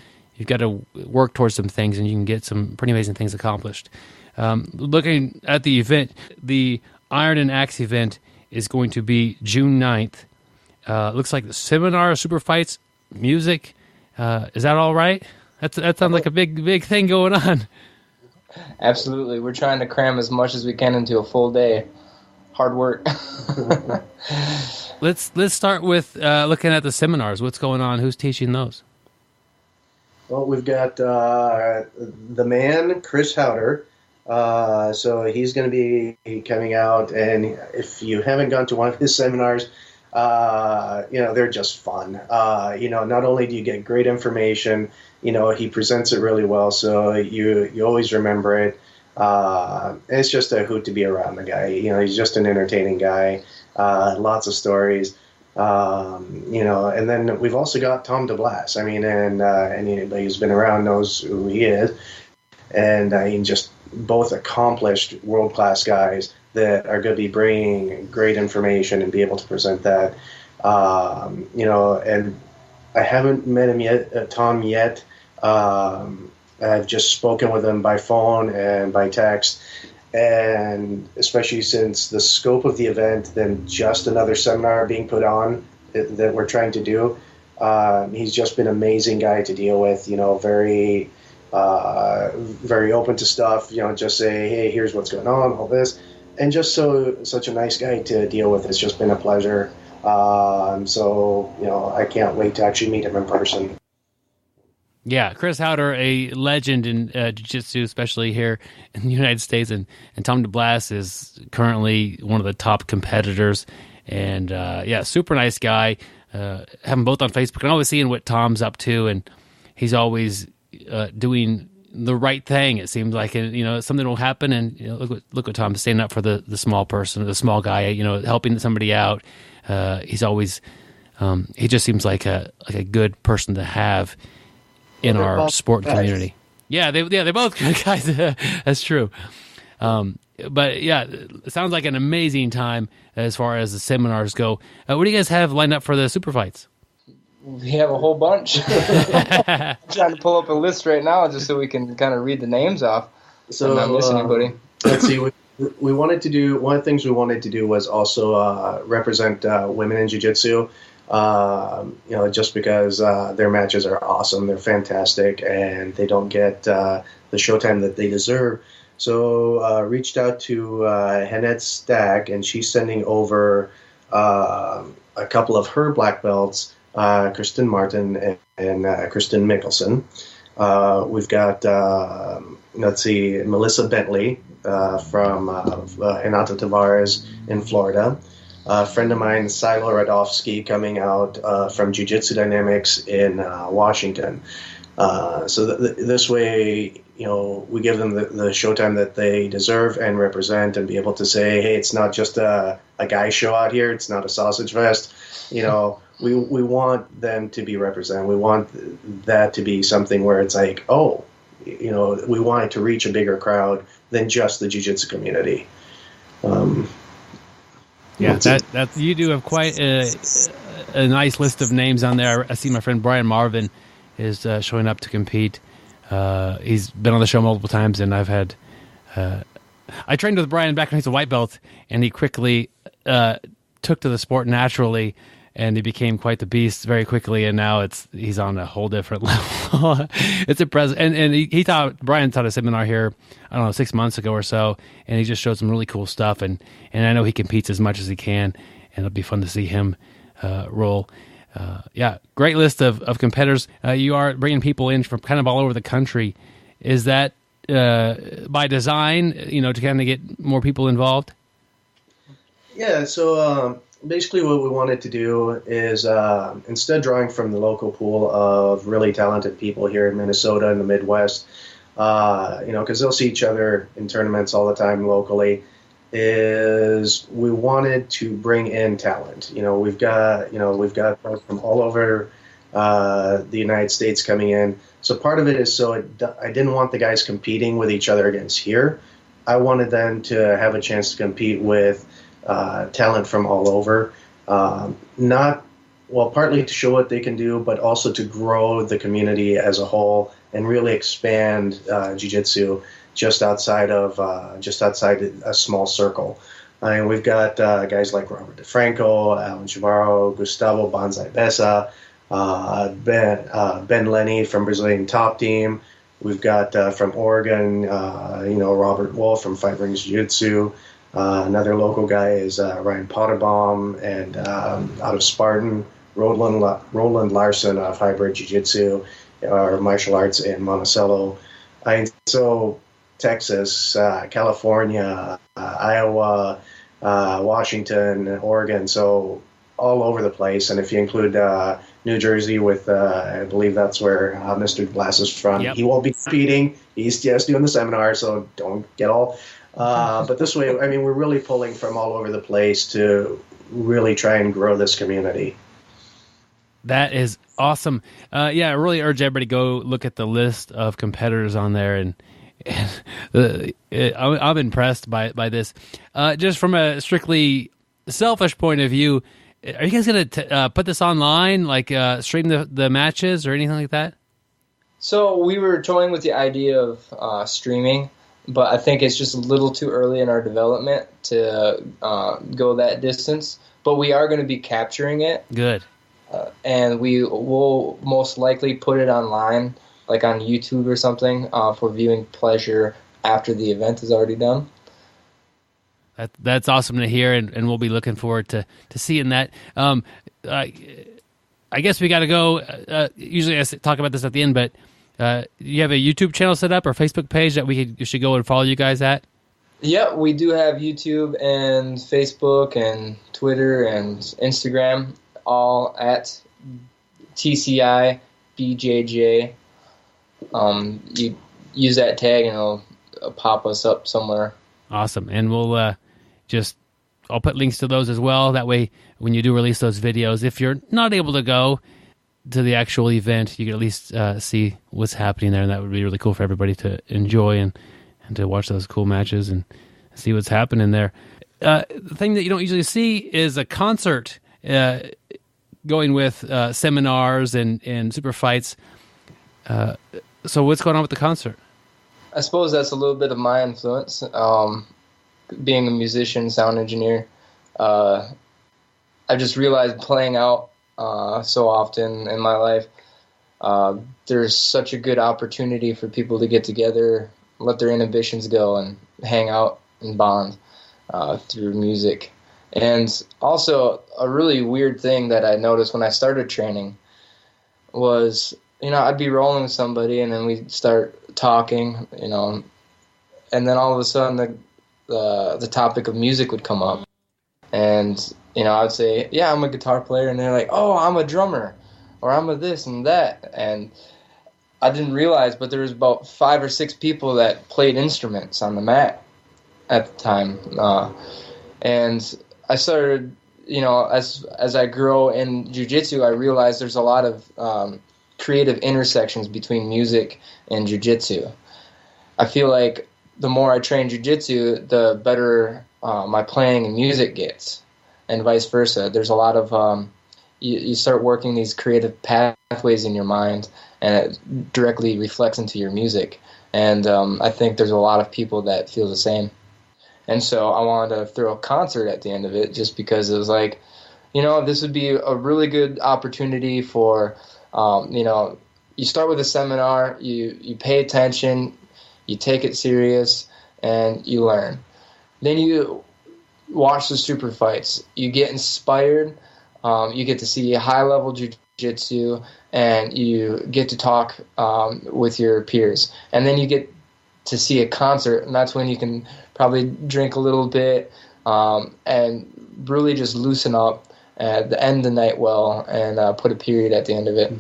[SPEAKER 3] work towards some things, and you can get some pretty amazing things accomplished. Looking at the event, the Iron and Axe event is going to be June 9th. Looks like the seminar, super fights, music. Is that all right? That sounds like a big thing going on.
[SPEAKER 9] Absolutely. We're trying to cram as much as we can into a full day. Hard work.
[SPEAKER 3] Let's start with looking at the seminars. What's going on? Who's teaching those?
[SPEAKER 8] Well, we've got the man, Chris Howder. So he's going to be coming out, and if you haven't gone to one of his seminars, they're just fun. Not only do you get great information, he presents it really well, so you always remember it. It's just a hoot to be around the guy. He's just an entertaining guy. Lots of stories. And then we've also got Tom DeBlas. And anybody who's been around knows who he is. And just both accomplished world-class guys that are going to be bringing great information and be able to present that. And I haven't met him yet, Tom yet. I've just spoken with him by phone and by text. And especially since the scope of the event, then just another seminar being put on that we're trying to do. He's just been an amazing guy to deal with, very very open to stuff, just say, hey, here's what's going on, all this. And just such a nice guy to deal with. It's just been a pleasure. So I can't wait to actually meet him in person.
[SPEAKER 3] Yeah, Chris Howder, a legend in jiu-jitsu, especially here in the United States, and Tom DeBlas is currently one of the top competitors, and super nice guy. Have them both on Facebook, and always seeing what Tom's up to, and he's always doing the right thing. It seems like, and something will happen, and look what Tom's standing up for the small person, the small guy, helping somebody out. He's always he just seems like a good person to have in our sport community. Yeah, they're both good guys. That's true. But yeah, it sounds like an amazing time as far as the seminars go. What do you guys have lined up for the super fights?
[SPEAKER 9] We have a whole bunch. I'm trying to pull up a list right now just so we can kind of read the names off. So not miss anybody.
[SPEAKER 8] Let's see. We wanted to do, one of the things we wanted to do was also represent women in jiu-jitsu. Just because their matches are awesome, they're fantastic, and they don't get the showtime that they deserve. So reached out to Hannette Stack, and she's sending over a couple of her black belts Kristen Martin, and Kristen Mickelson. We've got, Melissa Bentley from Renato Tavares in Florida. A friend of mine, Silo Radovsky, coming out from Jiu-Jitsu Dynamics in Washington. This way, we give them the showtime that they deserve and represent, and be able to say, hey, it's not just a guy show out here. It's not a sausage fest. We want them to be represented. We want that to be something where it's like, we want it to reach a bigger crowd than just the jiu-jitsu community.
[SPEAKER 3] That you do have quite a nice list of names on there. I see my friend Brian Marvin is showing up to compete. He's been on the show multiple times, and I've had. I trained with Brian back when he was a white belt, and he quickly took to the sport naturally, and he became quite the beast very quickly. And now he's on a whole different level. It's impressive. And Brian taught a seminar here, I don't know, 6 months ago or so, and he just showed some really cool stuff. And I know he competes as much as he can, and it'll be fun to see him roll. Great list of competitors. You are bringing people in from kind of all over the country. Is that by design, to kind of get more people involved?
[SPEAKER 8] Yeah, so basically what we wanted to do is instead drawing from the local pool of really talented people here in Minnesota and the Midwest, because they'll see each other in tournaments all the time locally, is we wanted to bring in talent. We've got folks from all over the United States coming in. So part of it is I didn't want the guys competing with each other against here. I wanted them to have a chance to compete with talent from all over, partly to show what they can do, but also to grow the community as a whole and really expand jiu-jitsu just outside a small circle. And we've got guys like Robert DeFranco, Alan Chavarro, Gustavo Banzai Bessa, Ben Lenny from Brazilian Top Team. We've got from Oregon, Robert Wolf from Five Rings Jiu-Jitsu. Another local guy is Ryan Potterbaum, and out of Spartan, Roland Larson of Hybrid Jiu-Jitsu, or martial arts in Monticello. And so Texas, California, Iowa, Washington, Oregon, so all over the place. And if you include New Jersey with, I believe that's where Mr. Glass is from. Yep. He won't be competing. He's just doing the seminar, so don't get all... but this way, we're really pulling from all over the place to really try and grow this community.
[SPEAKER 3] That is awesome. I really urge everybody to go look at the list of competitors on there, and I'm impressed by this. Just from a strictly selfish point of view, are you guys going to put this online, like stream the matches or anything like that?
[SPEAKER 9] So we were toying with the idea of streaming, but I think it's just a little too early in our development to go that distance. But we are going to be capturing it. Good. And we will most likely put it online, like on YouTube or something, for viewing pleasure after the event is already done.
[SPEAKER 3] That's awesome to hear, and we'll be looking forward to seeing that. I guess we got to go. Usually I talk about this at the end, but you have a YouTube channel set up or Facebook page that you should go and follow you guys at?
[SPEAKER 9] Yeah, we do have YouTube and Facebook and Twitter and Instagram, all at TCI BJJ. You use that tag and it'll pop us up somewhere.
[SPEAKER 3] Awesome. And we'll I'll put links to those as well. That way, when you do release those videos, if you're not able to go to the actual event, you can at least see what's happening there, and that would be really cool for everybody to enjoy and to watch those cool matches and see what's happening there. The thing that you don't usually see is a concert going with seminars and super fights. So what's going on with the concert?
[SPEAKER 9] I suppose that's a little bit of my influence. Being a musician, sound engineer, I just realized playing out so often in my life, there's such a good opportunity for people to get together, let their inhibitions go, and hang out and bond through music. And also, a really weird thing that I noticed when I started training was, I'd be rolling with somebody, and then we'd start talking, and then all of a sudden the topic of music would come up. And, I would say, yeah, I'm a guitar player, and they're like, oh, I'm a drummer, or I'm a this and that. And I didn't realize, but there was about 5 or 6 people that played instruments on the mat at the time. And I started, as I grow in jiu-jitsu, I realized there's a lot of creative intersections between music and jiu-jitsu. I feel like the more I train jiu-jitsu, the better my playing and music gets, and vice versa. There's a lot of you start working these creative pathways in your mind, and it directly reflects into your music. And I think there's a lot of people that feel the same. And so I wanted to throw a concert at the end of it, just because it was like, this would be a really good opportunity for, you start with a seminar, you pay attention, you take it serious, and you learn. Then you watch the super fights. You get inspired. You get to see high-level jiu-jitsu, and you get to talk with your peers. And then you get to see a concert, and that's when you can probably drink a little bit and really just loosen up at the end of the night well, and put a period at the end of it.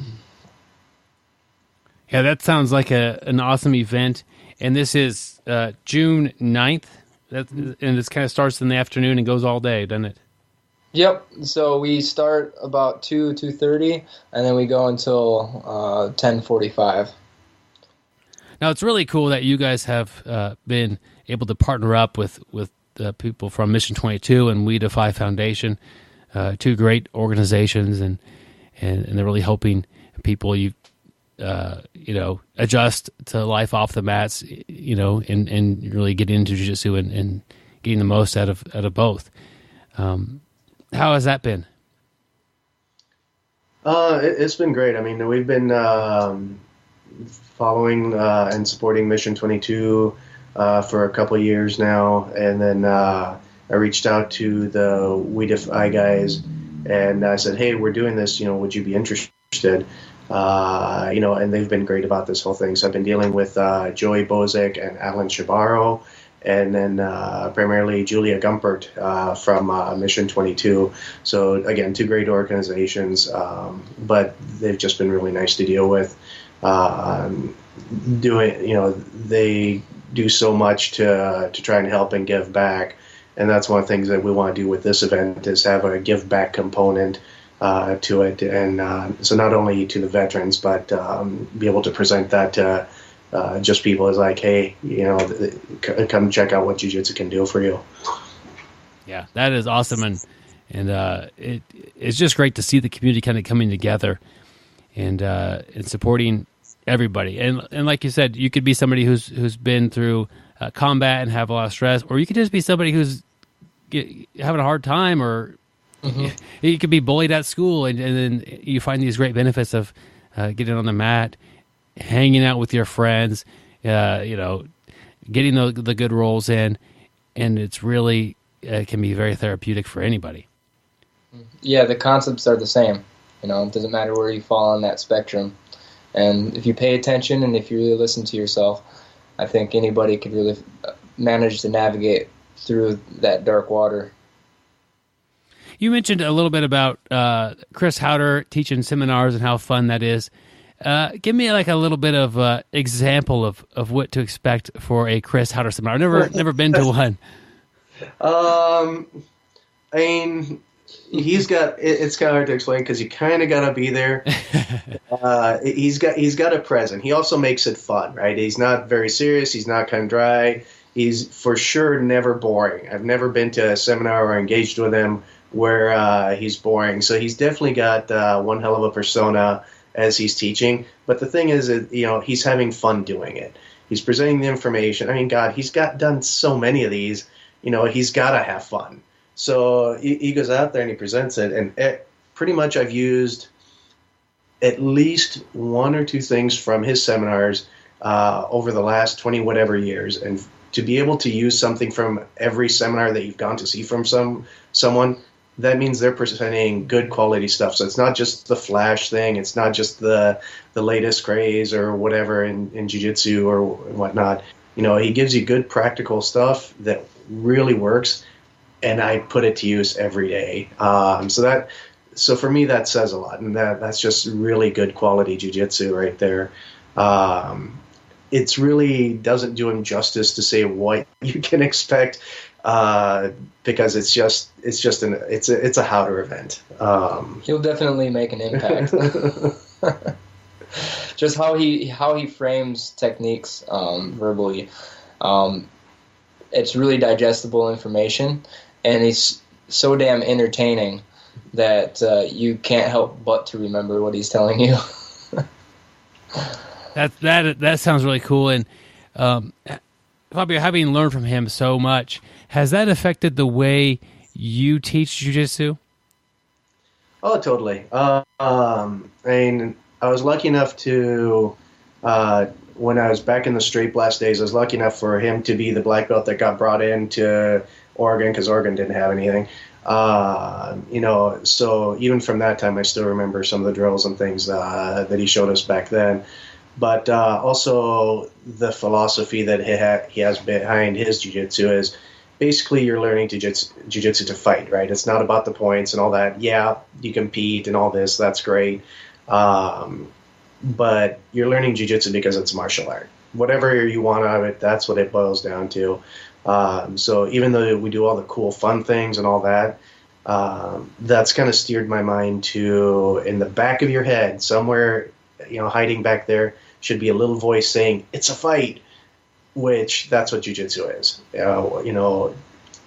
[SPEAKER 3] Yeah, that sounds like an awesome event. And this is June 9th, and this kind of starts in the afternoon and goes all day, doesn't it?
[SPEAKER 9] Yep. So we start about 2:30, and then we go until 10:45.
[SPEAKER 3] Now, it's really cool that you guys have been able to partner up with people from Mission 22 and We Defy Foundation, 2 great organizations, and they're really helping people adjust to life off the mats, and really get into jiu-jitsu and getting the most out of both. How has that been?
[SPEAKER 8] It's been great. I mean, we've been following and supporting Mission 22 for a couple of years now, and then I reached out to the We Defy guys, and I said, hey, we're doing this, would you be interested? And they've been great about this whole thing. So I've been dealing with Joey Bozic and Alan Shabaro, and then primarily Julia Gumpert from Mission 22. So again, 2 great organizations, but they've just been really nice to deal with. They do so much to try and help and give back, and that's one of the things that we want to do with this event, is have a give back component to it, and so not only to the veterans, but be able to present that to just people as like, hey, come check out what jiu-jitsu can do for you.
[SPEAKER 3] Yeah, that is awesome, and it's just great to see the community kind of coming together and supporting everybody. And like you said, you could be somebody who's been through combat and have a lot of stress, or you could just be somebody who's having a hard time, or you could be bullied at school, and then you find these great benefits of getting on the mat, hanging out with your friends, getting the good rolls in, and it's really can be very therapeutic for anybody.
[SPEAKER 9] Yeah, the concepts are the same. It doesn't matter where you fall on that spectrum. And if you pay attention and if you really listen to yourself, I think anybody could really manage to navigate through that dark water.
[SPEAKER 3] You mentioned a little bit about Chris Howder teaching seminars and how fun that is. Give me like a little bit of example of what to expect for a Chris Howder seminar. I've never been to one.
[SPEAKER 8] I mean, he's got it's kind of hard to explain because you kind of got to be there. He's got a present. He also makes it fun, right? He's not very serious. He's not kind of dry. He's for sure never boring. I've never been to a seminar or engaged with him where he's boring. So he's definitely got one hell of a persona as he's teaching. But the thing is that, he's having fun doing it. He's presenting the information. I mean, God, he's done so many of these. He's got to have fun. So he goes out there and he presents it. And pretty much I've used at least one or two things from his seminars over the last 20 whatever years. And to be able to use something from every seminar that you've gone to see from someone, that means they're presenting good quality stuff. So it's not just the flash thing. It's not just the latest craze or whatever in jiu-jitsu or whatnot. He gives you good practical stuff that really works, and I put it to use every day. So for me, that says a lot, and that's just really good quality jiu-jitsu right there. It really doesn't do him justice to say what you can expect, because it's a Howder event.
[SPEAKER 9] He'll definitely make an impact. Just how he frames techniques verbally, it's really digestible information, and he's so damn entertaining that you can't help but to remember what he's telling you.
[SPEAKER 3] That sounds really cool. And Fabio, having learned from him so much, has that affected the way you teach jiu-jitsu?
[SPEAKER 8] Oh, totally. I was lucky enough to, when I was back in the straight blast days, I was lucky enough for him to be the black belt that got brought into Oregon, because Oregon didn't have anything. So even from that time, I still remember some of the drills and things that he showed us back then. But also the philosophy that he has behind his jiu-jitsu is basically you're learning jiu-jitsu to fight, right? It's not about the points and all that. Yeah, you compete and all this. That's great. But you're learning jiu-jitsu because it's martial art. Whatever you want out of it, that's what it boils down to. So even though we do all the cool, fun things and all that, that's kind of steered my mind to, in the back of your head, somewhere, hiding back there, should be a little voice saying, it's a fight, which that's what jiu-jitsu is.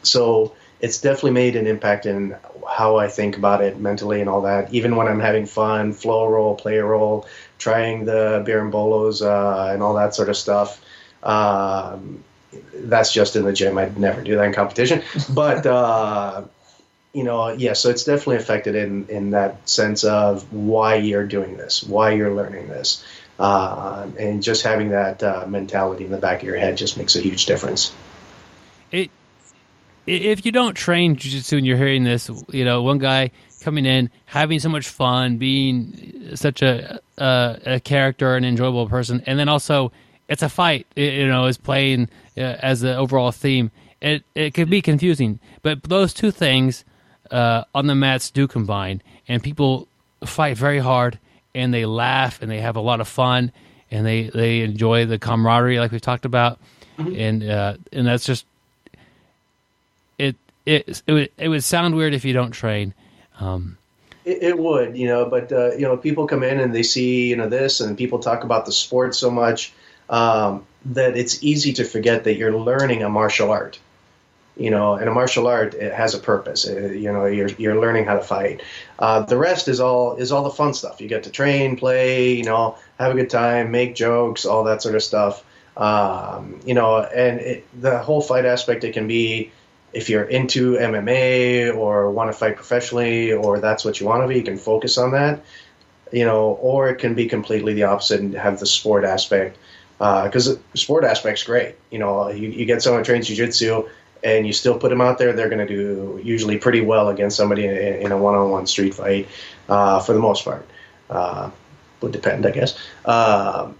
[SPEAKER 8] So it's definitely made an impact in how I think about it mentally and all that. Even when I'm having fun, flow roll, play a roll, trying the berimbolos and all that sort of stuff. That's just in the gym. I'd never do that in competition. But, so it's definitely affected in that sense of why you're doing this, why you're learning this. And just having that mentality in the back of your head just makes a huge difference.
[SPEAKER 3] If you don't train jiu-jitsu and you're hearing this, one guy coming in, having so much fun, being such a character, an enjoyable person, and then also it's a fight, is playing as the overall theme. It could be confusing, but those two things on the mats do combine, and people fight very hard, and they laugh, and they have a lot of fun, and they enjoy the camaraderie like we've talked about, and that's just it would sound weird if you don't train.
[SPEAKER 8] It would, but people come in and they see this, and people talk about the sport so much that it's easy to forget that you're learning a martial art. And a martial art, it has a purpose. You're learning how to fight. The rest is all the fun stuff. You get to train, play, have a good time, make jokes, all that sort of stuff. And the whole fight aspect, it can be, if you're into MMA or want to fight professionally, or that's what you want to be, you can focus on that. Or it can be completely the opposite and have the sport aspect. Because the sport aspect's great. You get someone who trains jiu-jitsu, and you still put them out there, they're going to do usually pretty well against somebody in a one-on-one street fight, for the most part. Would depend, I guess.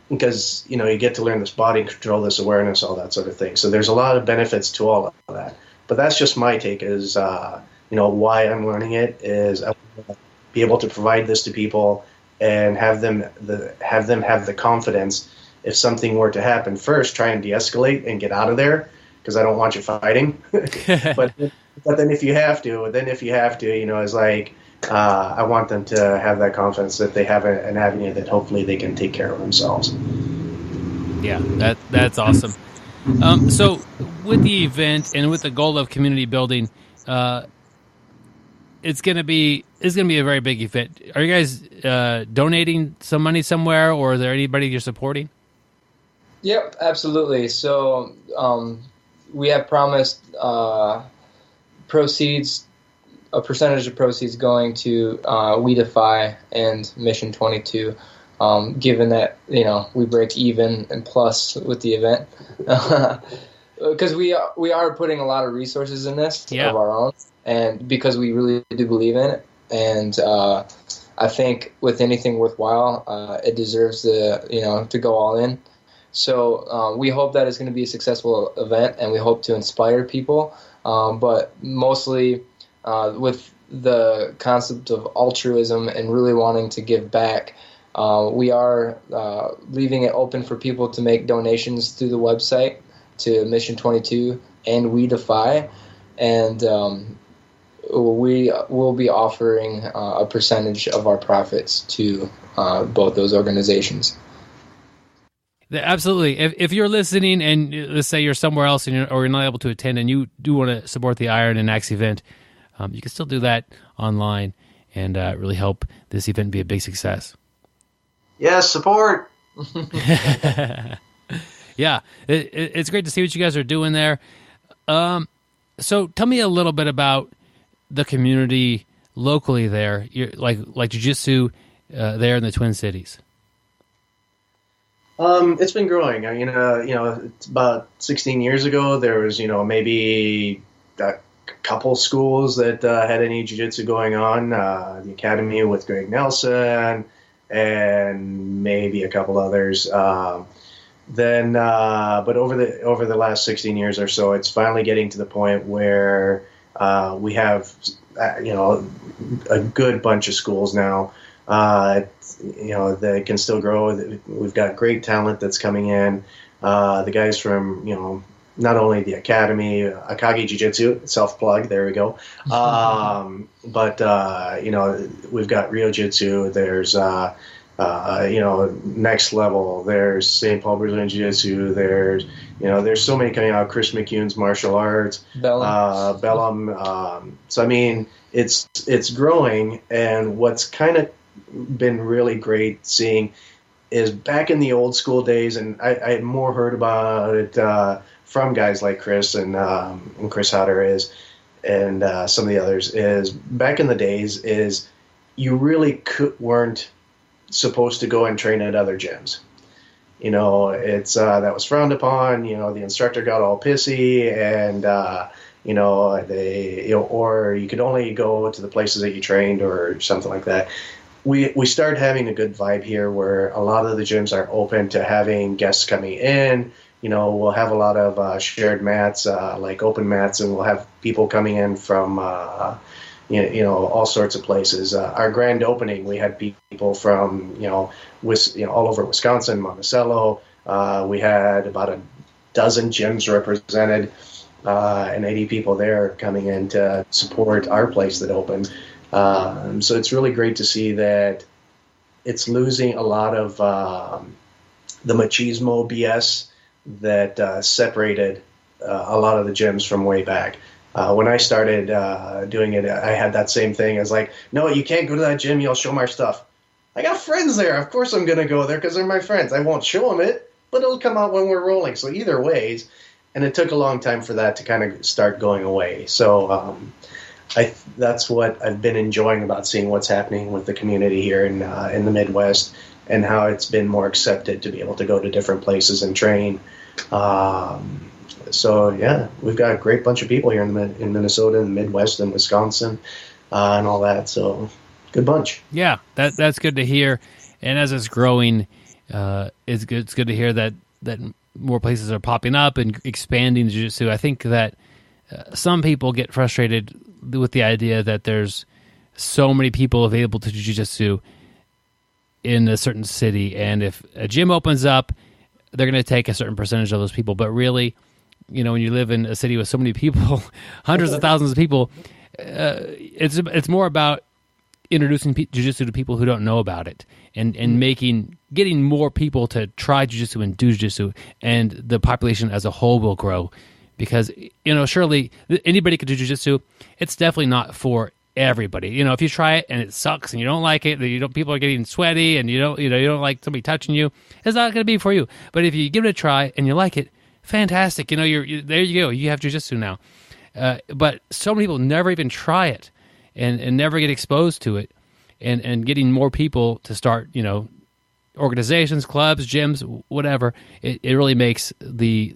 [SPEAKER 8] Because, you get to learn this body control, this awareness, all that sort of thing. So there's a lot of benefits to all of that. But that's just my take is, why I'm learning it is I want to be able to provide this to people and have them have the confidence if something were to happen. First, try and de-escalate and get out of there, because I don't want you fighting. but then if you have to, it's like I want them to have that confidence that they have an avenue that hopefully they can take care of themselves.
[SPEAKER 3] Yeah, that's awesome. So with the event and with the goal of community building, it's gonna be a very big event. Are you guys donating some money somewhere, or is there anybody you're supporting?
[SPEAKER 9] Yep, absolutely. So we have promised proceeds, a percentage of proceeds going to We Defy and Mission 22. Given that we break even and plus with the event, because we are putting a lot of resources in this of our own, and because we really do believe in it, and I think with anything worthwhile, it deserves to go all in. So we hope that it's going to be a successful event, and we hope to inspire people. But mostly with the concept of altruism and really wanting to give back, we are leaving it open for people to make donations through the website to Mission 22 and We Defy, and we will be offering a percentage of our profits to both those organizations.
[SPEAKER 3] Absolutely. If you're listening and let's say you're somewhere else or you're not able to attend and you do want to support the Iron and Axe event, you can still do that online and really help this event be a big success.
[SPEAKER 8] Yes, support.
[SPEAKER 3] Yeah, it's great to see what you guys are doing there. So tell me a little bit about the community locally there, like jiu-jitsu there in the Twin Cities.
[SPEAKER 8] It's been growing. I mean, it's about 16 years ago, there was, maybe a couple schools that had any jiu-jitsu going on. The Academy with Greg Nelson, and maybe a couple others. But over the last 16 years or so, it's finally getting to the point where we have, a good bunch of schools now. They can still grow. We've got great talent that's coming in. The guys from, not only the Academy, Akagi Jiu-Jitsu, self-plug, there we go. But we've got Rio Jitsu. There's, Next Level. There's St. Paul Brazilian Jiu-Jitsu. There's so many coming out. Chris McCune's martial arts. Bellum. So, I mean, it's growing, and what's kind of been really great seeing is back in the old school days, and I had more heard about it from guys like Chris and Chris Hutter and some of the others, is back in the days is you really weren't supposed to go and train at other gyms. It's that was frowned upon. The instructor got all pissy, and or you could only go to the places that you trained or something like that. We started having a good vibe here where a lot of the gyms are open to having guests coming in. We'll have a lot of shared mats, like open mats, and we'll have people coming in from, all sorts of places. Our grand opening, we had people from, all over Wisconsin, Monticello. We had about a dozen gyms represented, and 80 people there coming in to support our place that opened. So it's really great to see that it's losing a lot of the machismo BS that separated a lot of the gyms from way back. When I started doing it, I had that same thing. I was like, no, you can't go to that gym. You'll show them our stuff. I got friends there. Of course I'm going to go there because they're my friends. I won't show them it, but it'll come out when we're rolling. So either ways. And it took a long time for that to kind of start going away. So that's what I've been enjoying about seeing what's happening with the community here in the Midwest, and how it's been more accepted to be able to go to different places and train. So yeah, we've got a great bunch of people here in Minnesota and the Midwest and Wisconsin and all that. So good bunch.
[SPEAKER 3] Yeah, that's good to hear. And as it's growing, it's good to hear that more places are popping up and expanding jiu-jitsu. I think that some people get frustrated with the idea that there's so many people available to jiu-jitsu in a certain city, and if a gym opens up, they're going to take a certain percentage of those people. But really, when you live in a city with so many people, hundreds of thousands of people, it's more about introducing jiu-jitsu to people who don't know about it, and getting more people to try jiu-jitsu and do jiu-jitsu, and the population as a whole will grow. Because, surely anybody could do jiu-jitsu. It's definitely not for everybody. If you try it and it sucks and you don't like it, people are getting sweaty and you don't like somebody touching you, it's not going to be for you. But if you give it a try and you like it, fantastic. You're there you go. You have jiu-jitsu now. But so many people never even try it and never get exposed to it. And getting more people to start, organizations, clubs, gyms, whatever, it really makes the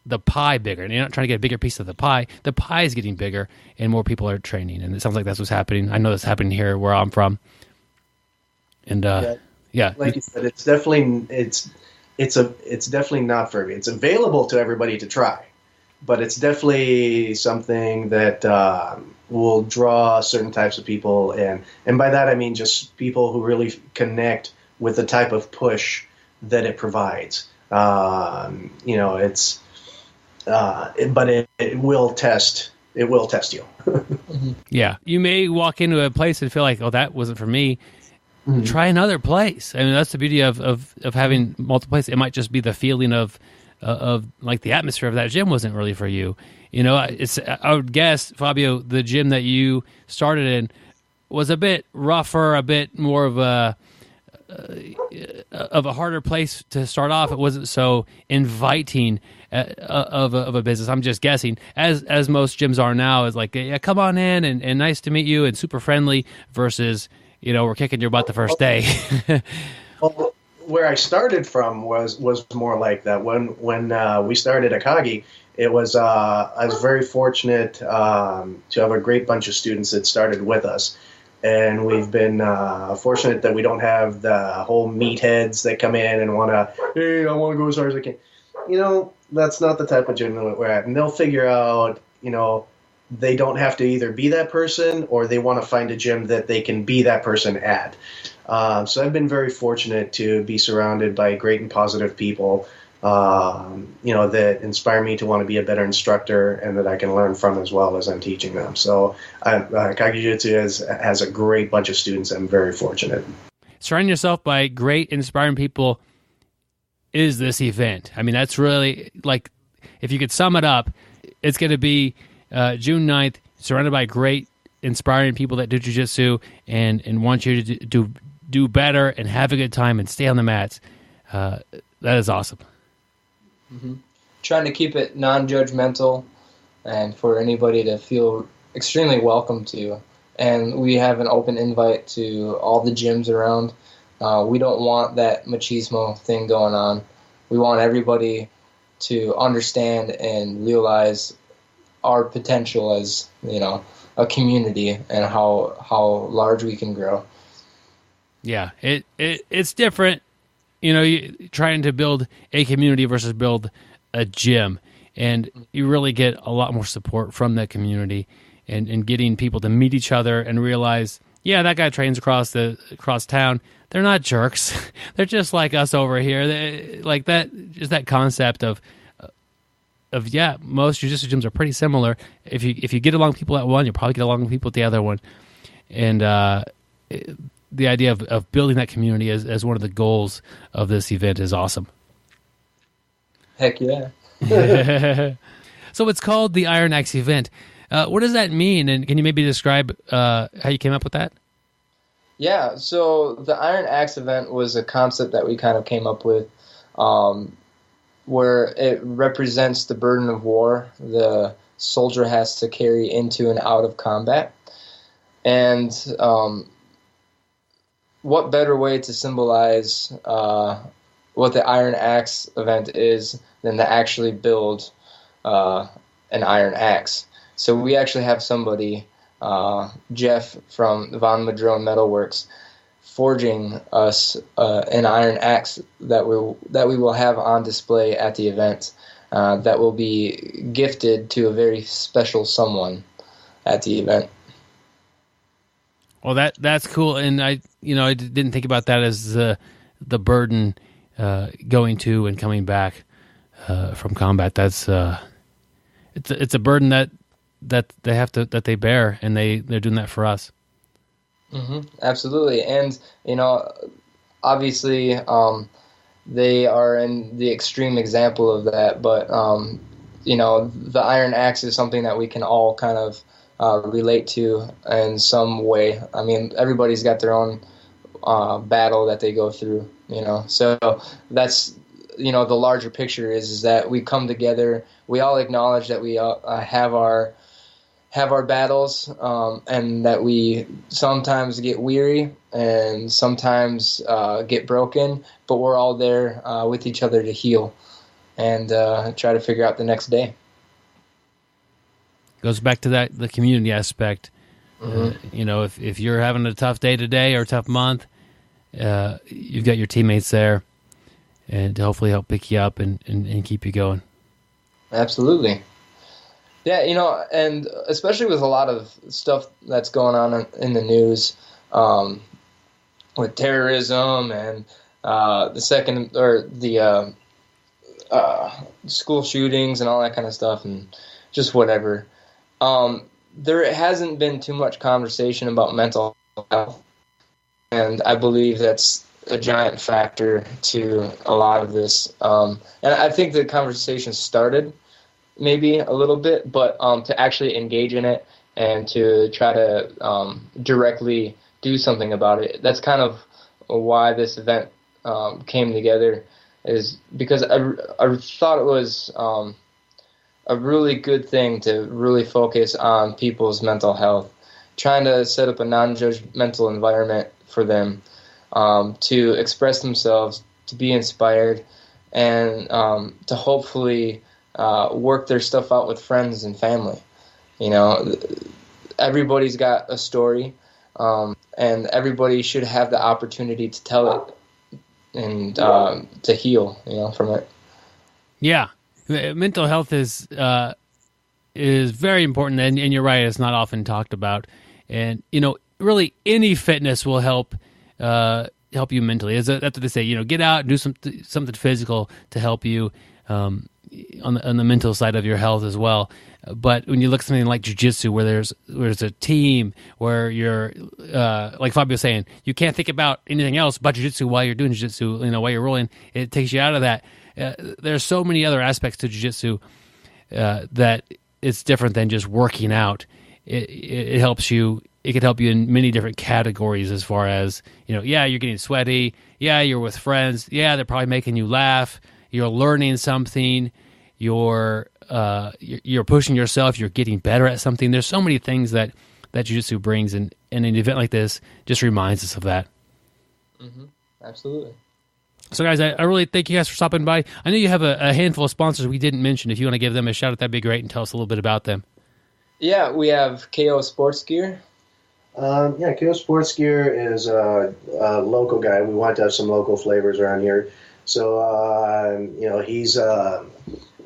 [SPEAKER 3] the pie bigger. And you're not trying to get a bigger piece of the pie. The pie is getting bigger, and more people are training. And it sounds like that's what's happening. I know that's happening here where I'm from. And yeah,
[SPEAKER 8] like you said, it's definitely not for me. It's available to everybody to try, but it's definitely something that will draw certain types of people in. And by that I mean just people who really connect with the type of push that it provides. It's but it will test. It will test you.
[SPEAKER 3] Yeah, you may walk into a place and feel like, oh, that wasn't for me. Mm-hmm. Try another place. I mean, that's the beauty of having multiple places. It might just be the feeling of like the atmosphere of that gym wasn't really for you. You know, I would guess, Fabio, the gym that you started in was a bit rougher, a bit more of a harder place to start off. It wasn't so inviting of a business. I'm just guessing, as most gyms are now, is like, yeah, come on in and nice to meet you and super friendly versus, you know, we're kicking your butt the first day.
[SPEAKER 8] Well, where I started from was more like that. When we started Akagi, it was I was very fortunate to have a great bunch of students that started with us. And we've been fortunate that we don't have the whole meatheads that come in and want to, hey, I want to go as hard as I can. You know, that's not the type of gym that we're at. And they'll figure out, you know, they don't have to either be that person or they want to find a gym that they can be that person at. So I've been very fortunate to be surrounded by great and positive people, that inspire me to want to be a better instructor and that I can learn from as well as I'm teaching them. So Kage Jiu-Jitsu has a great bunch of students. I'm very fortunate.
[SPEAKER 3] Surrounding yourself by great, inspiring people is this event. I mean, that's really, like, if you could sum it up, it's going to be June 9th, surrounded by great, inspiring people that do jiu-jitsu and want you to do better and have a good time and stay on the mats. That is awesome.
[SPEAKER 9] Mm-hmm. Trying to keep it non-judgmental and for anybody to feel extremely welcome to. And we have an open invite to all the gyms around. We don't want that machismo thing going on. We want everybody to understand and realize our potential as, you know, a community and how large we can grow.
[SPEAKER 3] Yeah, it's different. You know, trying to build a community versus build a gym. And you really get a lot more support from that community and getting people to meet each other and realize, yeah, that guy trains across town. They're not jerks. They're just like us over here. Like that, just that concept of most jiu-jitsu gyms are pretty similar. If you get along with people at one, you'll probably get along with people at the other one. And the idea of building that community as one of the goals of this event is awesome.
[SPEAKER 9] Heck yeah.
[SPEAKER 3] So it's called the Iron Axe event. What does that mean? And can you maybe describe how you came up with that?
[SPEAKER 9] Yeah, so the Iron Axe event was a concept that we kind of came up with where it represents the burden of war the soldier has to carry into and out of combat. And what better way to symbolize what the Iron Axe event is than to actually build an iron axe. So we actually have somebody, Jeff from Von Madrone Metalworks, forging us an iron axe that we will have on display at the event that will be gifted to a very special someone at the event.
[SPEAKER 3] Well, that's cool, and I didn't think about that as the burden going to and coming back from combat. That's it's a burden that they bear, and they're doing that for us.
[SPEAKER 9] Mm-hmm, absolutely, and obviously, they are in the extreme example of that. But the iron axe is something that we can all kind of relate to in some way. I mean, everybody's got their own battle that they go through, So that's, the larger picture is that we come together. We all acknowledge that we have our battles, and that we sometimes get weary and sometimes get broken, but we're all there with each other to heal. and try to figure out the next day.
[SPEAKER 3] Goes back to the community aspect. If you're having a tough day today or a tough month, you've got your teammates there and to hopefully help pick you up and keep you going.
[SPEAKER 9] Absolutely. Yeah, and especially with a lot of stuff that's going on in the news, with terrorism and the school shootings and all that kind of stuff, and just whatever. There hasn't been too much conversation about mental health, and I believe that's a giant factor to a lot of this. And I think the conversation started maybe a little bit, but to actually engage in it and to try to directly do something about it, that's kind of why this event came together, is because I thought it was a really good thing to really focus on people's mental health, trying to set up a non-judgmental environment for them to express themselves, to be inspired, and to hopefully work their stuff out with friends and family. Everybody's got a story, and everybody should have the opportunity to tell it and to heal, from it.
[SPEAKER 3] Yeah, mental health is very important, and you're right, it's not often talked about. And really, any fitness will help you mentally. That's what they say. Get out and do something physical to help you on the mental side of your health as well. But when you look at something like jiu-jitsu, where there's a team, where you're like Fabio was saying, you can't think about anything else but jiu-jitsu while you're doing jiu-jitsu. While you're rolling, it takes you out of that. There's so many other aspects to jiu-jitsu that it's different than just working out. It helps you. It could help you in many different categories, as far as you're getting sweaty. Yeah, you're with friends. Yeah, they're probably making you laugh. You're learning something. You're pushing yourself. You're getting better at something. There's so many things that jiu-jitsu brings, and an event like this just reminds us of that.
[SPEAKER 9] Mm-hmm. Absolutely.
[SPEAKER 3] So, guys, I really thank you guys for stopping by. I know you have a handful of sponsors we didn't mention. If you want to give them a shout out, that'd be great, and tell us a little bit about them. Yeah,
[SPEAKER 9] we have KO Sports Gear.
[SPEAKER 8] KO Sports Gear is a local guy. We want to have some local flavors around here. So,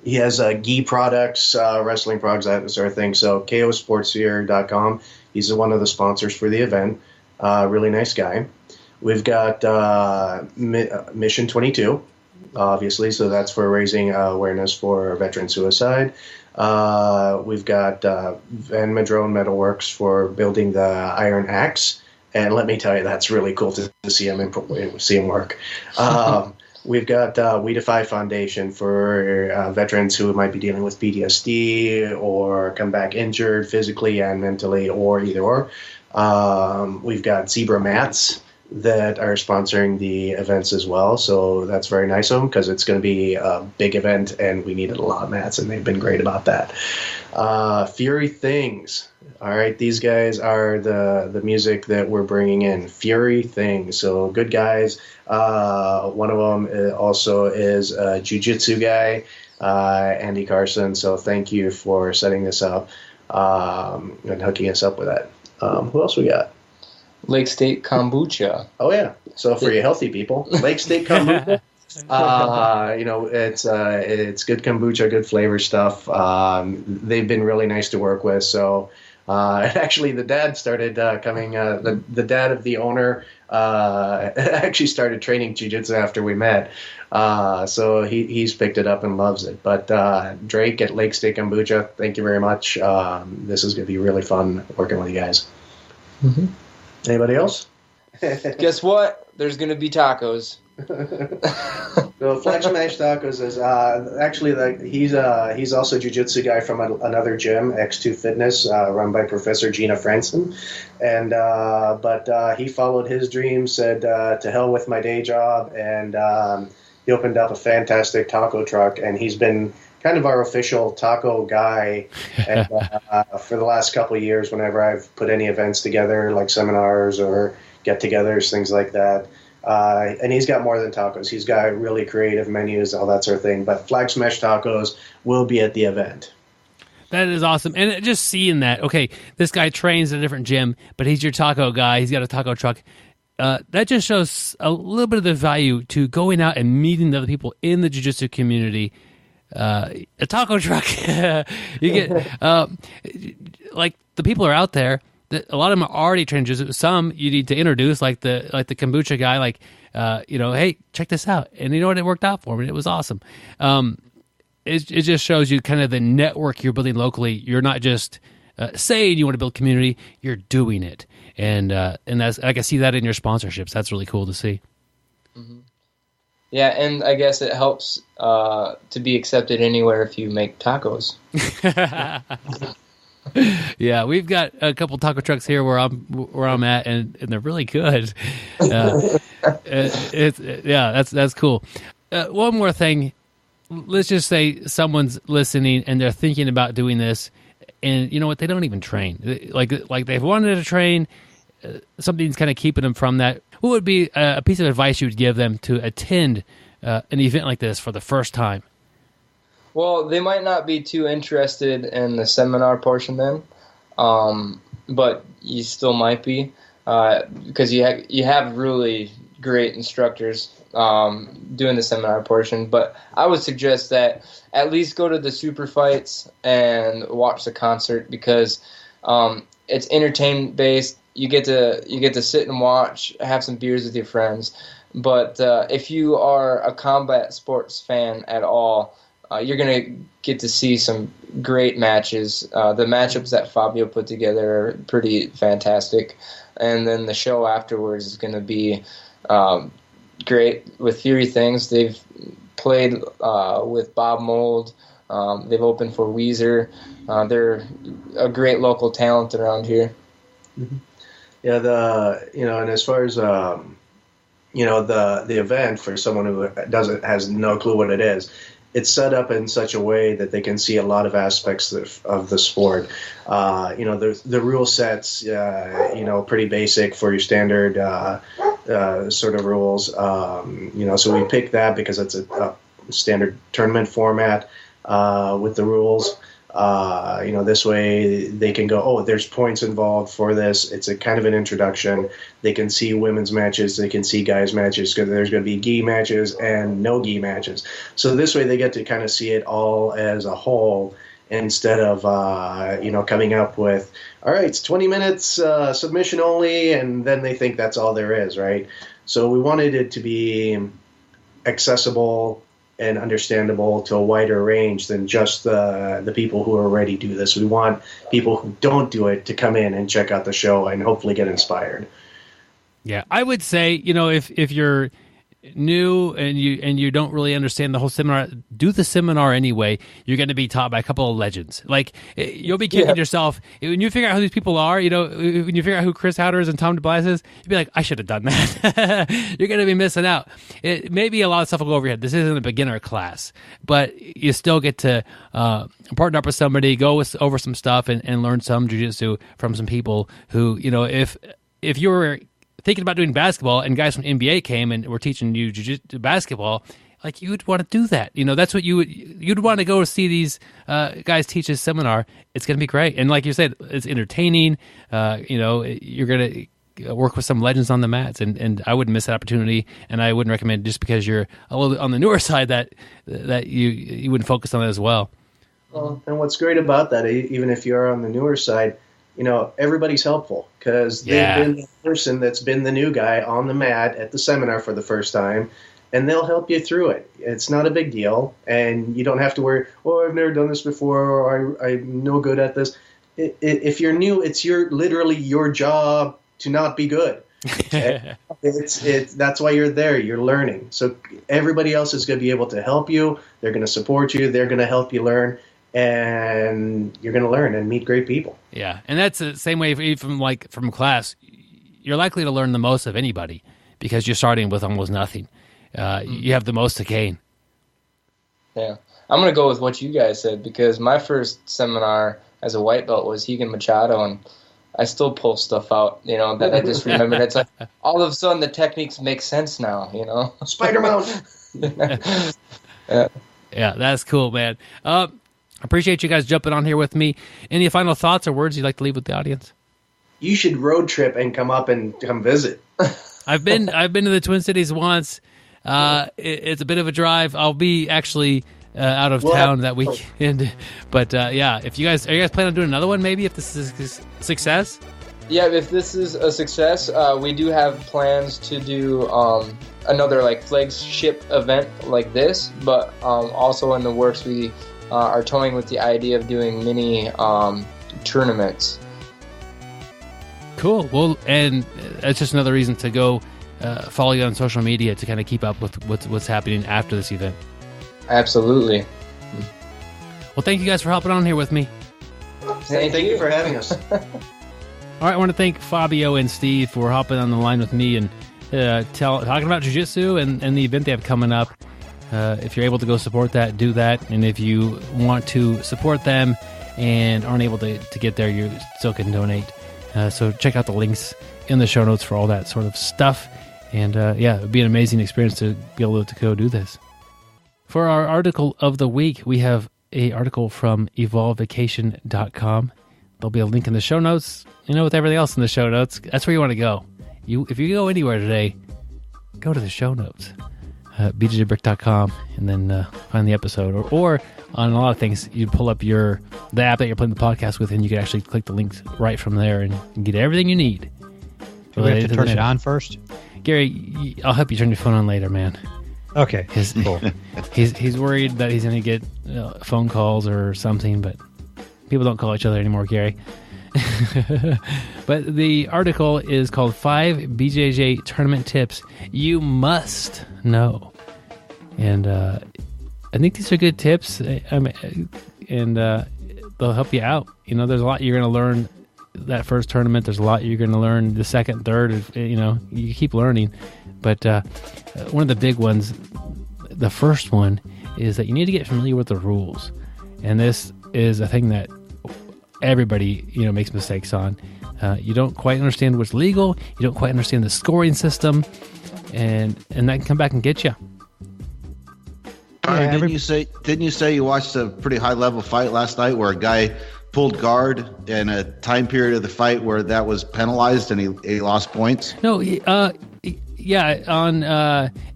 [SPEAKER 8] he has gi products, wrestling products, that sort of thing. So, kosportsgear.com. He's one of the sponsors for the event. Really nice guy. We've got Mission 22, obviously, so that's for raising awareness for veteran suicide. We've got Van Madrone Metalworks for building the Iron Axe, and let me tell you, that's really cool to see him work. We've got We Defy Foundation for veterans who might be dealing with PTSD or come back injured physically and mentally, or either or. We've got Zebra Mats that are sponsoring the events as well, so that's very nice of them, because it's going to be a big event and we needed a lot of mats, and they've been great about that. Fury Things, all right, these guys are the music that we're bringing in. Fury Things, so good guys. One of them also is a jiu-jitsu guy, Andy Carson, so thank you for setting this up and hooking us up with that. Who else we got?
[SPEAKER 9] Lake State Kombucha.
[SPEAKER 8] Oh yeah, so for you healthy people, Lake State Kombucha. It's good kombucha, good flavor stuff. They've been really nice to work with. So actually, the dad started coming. The dad of the owner actually started training jiu-jitsu after we met. So he's picked it up and loves it. But Drake at Lake State Kombucha, thank you very much. This is going to be really fun working with you guys.
[SPEAKER 9] Mm-hmm.
[SPEAKER 8] Anybody else?
[SPEAKER 9] Guess what? There's going to be tacos.
[SPEAKER 8] So Flash Smash Tacos is actually he's also a jiu-jitsu guy from another gym, X2 Fitness, run by Professor Gina Franson, and but he followed his dream, said to hell with my day job, and he opened up a fantastic taco truck, and he's been kind of our official taco guy and, for the last couple of years. Whenever I've put any events together, like seminars or get-togethers, things like that, And he's got more than tacos. He's got really creative menus, all that sort of thing. But Flag Smash Tacos will be at the event.
[SPEAKER 3] That is awesome. And just seeing that, okay, this guy trains at a different gym, but he's your taco guy. He's got a taco truck. That just shows a little bit of the value to going out and meeting the other people in the jiu-jitsu community. A taco truck, you get like the people are out there. A lot of them are already trained jiu-jitsu. Some you need to introduce, like the kombucha guy. Hey, check this out, and you know what? It worked out for me. It was awesome. It just shows you kind of the network you're building locally. You're not just saying you want to build community; you're doing it, and that's, I can see that in your sponsorships. That's really cool to see.
[SPEAKER 9] Mm-hmm. Yeah, and I guess it helps to be accepted anywhere if you make tacos.
[SPEAKER 3] Yeah, we've got a couple taco trucks here where I'm at, and they're really good. That's cool. One more thing. Let's just say someone's listening and they're thinking about doing this, and you know what? They don't even train. Like they've wanted to train. Something's kind of keeping them from that. What would be a piece of advice you would give them to attend an event like this for the first time?
[SPEAKER 9] Well, they might not be too interested in the seminar portion then, but you still might be because you have really great instructors doing the seminar portion. But I would suggest that at least go to the Superfights and watch the concert because it's entertainment based. You get to sit and watch, have some beers with your friends. But if you are a combat sports fan at all, you're going to get to see some great matches. The matchups that Fabio put together are pretty fantastic. And then the show afterwards is going to be great with Fury Things. They've played with Bob Mould. They've opened for Weezer. They're a great local talent around here.
[SPEAKER 8] Mm-hmm. Yeah, and as far as the event for someone who has no clue what it is, it's set up in such a way that they can see a lot of aspects of the sport. The rule sets, pretty basic for your standard sort of rules. So we picked that because it's a standard tournament format with the rules. This way they can go, oh, there's points involved for this. It's a kind of an introduction. They can see women's matches. They can see guys' matches because there's going to be gi matches and no gi matches. So this way they get to kind of see it all as a whole instead of, coming up with, all right, it's 20 minutes submission only, and then they think that's all there is, right? So we wanted it to be accessible and understandable to a wider range than just the people who already do this. We want people who don't do it to come in and check out the show and hopefully get inspired.
[SPEAKER 3] Yeah, I would say, if you're new and you don't really understand the whole seminar, do the seminar anyway. You're going to be taught by a couple of legends. Like, you'll be kicking yourself when you figure out who these people are. When you figure out who Chris Howder is and Tom DeBlas is, you'll be like, I should have done that. You're going to be missing out. Maybe a lot of stuff will go over your head. This isn't a beginner class, but you still get to partner up with somebody, go over some stuff, and learn some jiu-jitsu from some people who, if you were thinking about doing basketball and guys from NBA came and were teaching you jiu-jitsu basketball, like, you would want to do that. That's what you'd want to go see these guys teach this seminar. It's going to be great. And like you said, it's entertaining. You're going to work with some legends on the mats, and I wouldn't miss that opportunity. And I wouldn't recommend, just because you're a little on the newer side, that you wouldn't focus on it as well.
[SPEAKER 8] Well, and what's great about that, even if you're on the newer side, everybody's helpful because they've been the person that's been the new guy on the mat at the seminar for the first time, and they'll help you through it. It's not a big deal, and you don't have to worry, oh, I've never done this before, or I'm no good at this. If you're new, it's literally your job to not be good. That's why you're there. You're learning. So everybody else is going to be able to help you. They're going to support you. They're going to help you learn. And you're going to learn and meet great people.
[SPEAKER 3] Yeah, and that's the same way from class. You're likely to learn the most of anybody because you're starting with almost nothing. You have the most to gain.
[SPEAKER 9] Yeah, I'm going to go with what you guys said because my first seminar as a white belt was Higan Machado, and I still pull stuff out, that I just remembered. It's like all of a sudden the techniques make sense now,
[SPEAKER 8] Spider mount.
[SPEAKER 3] Yeah, that's cool, man. Appreciate you guys jumping on here with me. Any final thoughts or words you'd like to leave with the audience?
[SPEAKER 8] You should road trip and come up and come visit.
[SPEAKER 3] I've been to the Twin Cities once. It's a bit of a drive. I'll be actually out of town that weekend. But if are you guys planning on doing another one maybe if this is a success?
[SPEAKER 9] Yeah, if this is a success, we do have plans to do another like flagship event like this, but also in the works we are toying with the idea of doing mini tournaments.
[SPEAKER 3] Cool. Well, and it's just another reason to go follow you on social media to kind of keep up with what's happening after this event.
[SPEAKER 9] Absolutely.
[SPEAKER 3] Well, thank you guys for hopping on here with me.
[SPEAKER 8] Thank you for having us.
[SPEAKER 3] All right, I want to thank Fabio and Steve for hopping on the line with me and talking about jiu-jitsu and the event they have coming up. If you're able to go support that, do that. And if you want to support them and aren't able to get there, you still can donate. So check out the links in the show notes for all that sort of stuff. And it would be an amazing experience to be able to go do this. For our article of the week, we have an article from evolvevacation.com. There'll be a link in the show notes. With everything else in the show notes, that's where you want to go. If you go anywhere today, go to the show notes. BjjBrick.com and then find the episode. Or on a lot of things, you pull up the app that you're playing the podcast with, and you can actually click the links right from there and get everything you need.
[SPEAKER 4] Do we have to turn it on first?
[SPEAKER 3] Gary, I'll help you turn your phone on later, man.
[SPEAKER 4] Okay.
[SPEAKER 3] Cool. He's worried that he's going to get phone calls or something, but people don't call each other anymore, Gary. But the article is called 5 BJJ Tournament Tips You Must Know. And I think these are good tips, and they'll help you out. There's a lot you're going to learn that first tournament. There's a lot you're going to learn the second, third. You keep learning. But one of the big ones, the first one, is that you need to get familiar with the rules. And this is a thing that everybody makes mistakes on. You don't quite understand what's legal. You don't quite understand the scoring system, and that can come back and get you.
[SPEAKER 2] Didn't you say you watched a pretty high level fight last night where a guy pulled guard in a time period of the fight where that was penalized and he lost points?
[SPEAKER 3] No, on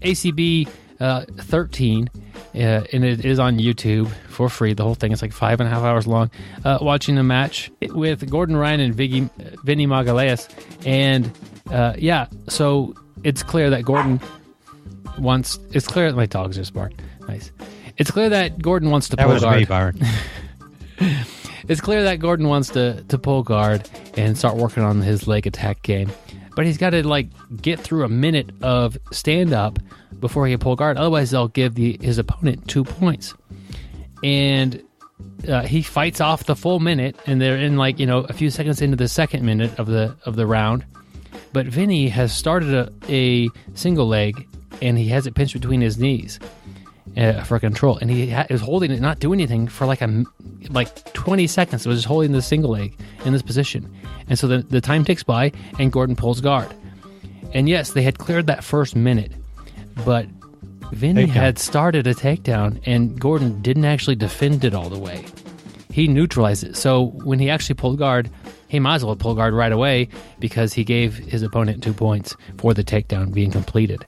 [SPEAKER 3] ACB 13. And it is on YouTube for free. The whole thing is like 5.5 hours long. Watching a match with Gordon Ryan and Vinny Magalhaes. And so it's clear that Gordon wants... It's clear that my dogs just barked. Nice. It's clear that Gordon wants to pull guard. That was me,
[SPEAKER 4] Byron.
[SPEAKER 3] It's clear that Gordon wants to pull guard and start working on his leg attack game. But he's got to get through a minute of stand-up before he can pull guard. Otherwise, they'll give his opponent 2 points. And he fights off the full minute, and they're in a few seconds into the second minute of the round. But Vinny has started a single leg, and he has it pinched between his knees for control. And he is holding it, not doing anything for 20 seconds. It was just holding the single leg in this position. And so the time ticks by, and Gordon pulls guard. And yes, they had cleared that first minute, but Vinny had started a takedown, and Gordon didn't actually defend it all the way. He neutralized it. So when he actually pulled guard, he might as well pull guard right away because he gave his opponent 2 points for the takedown being completed.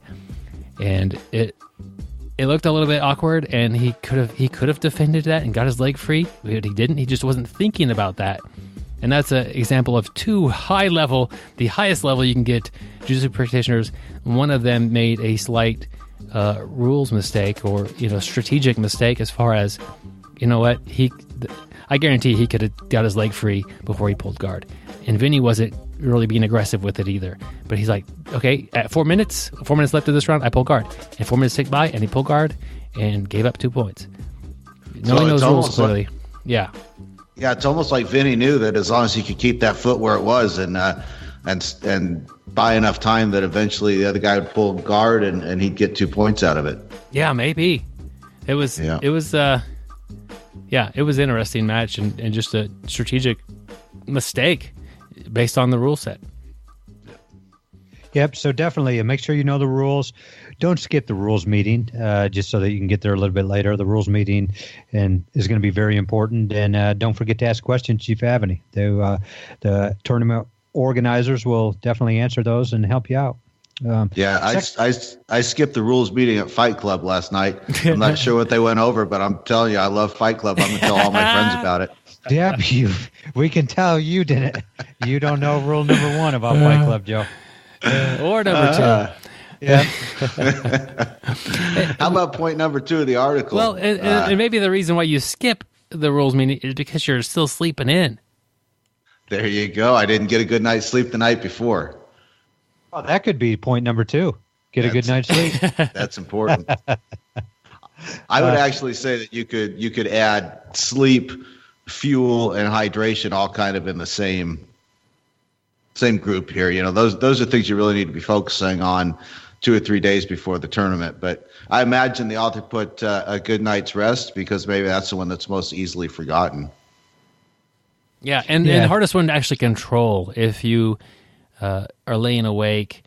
[SPEAKER 3] And it looked a little bit awkward, and he could have defended that and got his leg free, but he didn't. He just wasn't thinking about that. And that's an example of too high level, the highest level you can get jiu-jitsu practitioners. One of them made a slight rules mistake or strategic mistake as far as, I guarantee he could have got his leg free before he pulled guard. And Vinny wasn't really being aggressive with it either. But he's like, okay, at 4 minutes left of this round, I pull guard. And 4 minutes ticked by, and he pulled guard and gave up 2 points. Knowing those rules clearly. Yeah.
[SPEAKER 2] Yeah, it's almost like Vinny knew that as long as he could keep that foot where it was and buy enough time that eventually the other guy would pull guard and he'd get 2 points out of it.
[SPEAKER 3] Yeah, maybe. It was an interesting match and just a strategic mistake based on the rule set.
[SPEAKER 4] Yep. So definitely make sure you know the rules. Don't skip the rules meeting, just so that you can get there a little bit later. The rules meeting is going to be very important. And don't forget to ask questions if you have any. The tournament organizers will definitely answer those and help you out.
[SPEAKER 2] I skipped the rules meeting at Fight Club last night. I'm not sure what they went over, but I'm telling you, I love Fight Club. I'm going to tell all my friends about it.
[SPEAKER 4] Yeah, we can tell you didn't. You don't know rule number 1 about Fight Club, Joe.
[SPEAKER 3] Or number 2.
[SPEAKER 4] Yeah.
[SPEAKER 2] How about point number 2 of the article?
[SPEAKER 3] Well, and maybe the reason why you skip the rules meeting is because you're still sleeping in.
[SPEAKER 2] There you go. I didn't get a good night's sleep the night before.
[SPEAKER 4] Oh, that could be point number 2. Get a good night's sleep.
[SPEAKER 2] That's important. I would actually say that you could add sleep, fuel, and hydration all kind of in the same group here. You know, those are things you really need to be focusing on 2 or 3 days before the tournament. But I imagine the author put a good night's rest because maybe that's the one that's most easily forgotten.
[SPEAKER 3] Yeah, and the hardest one to actually control if you are laying awake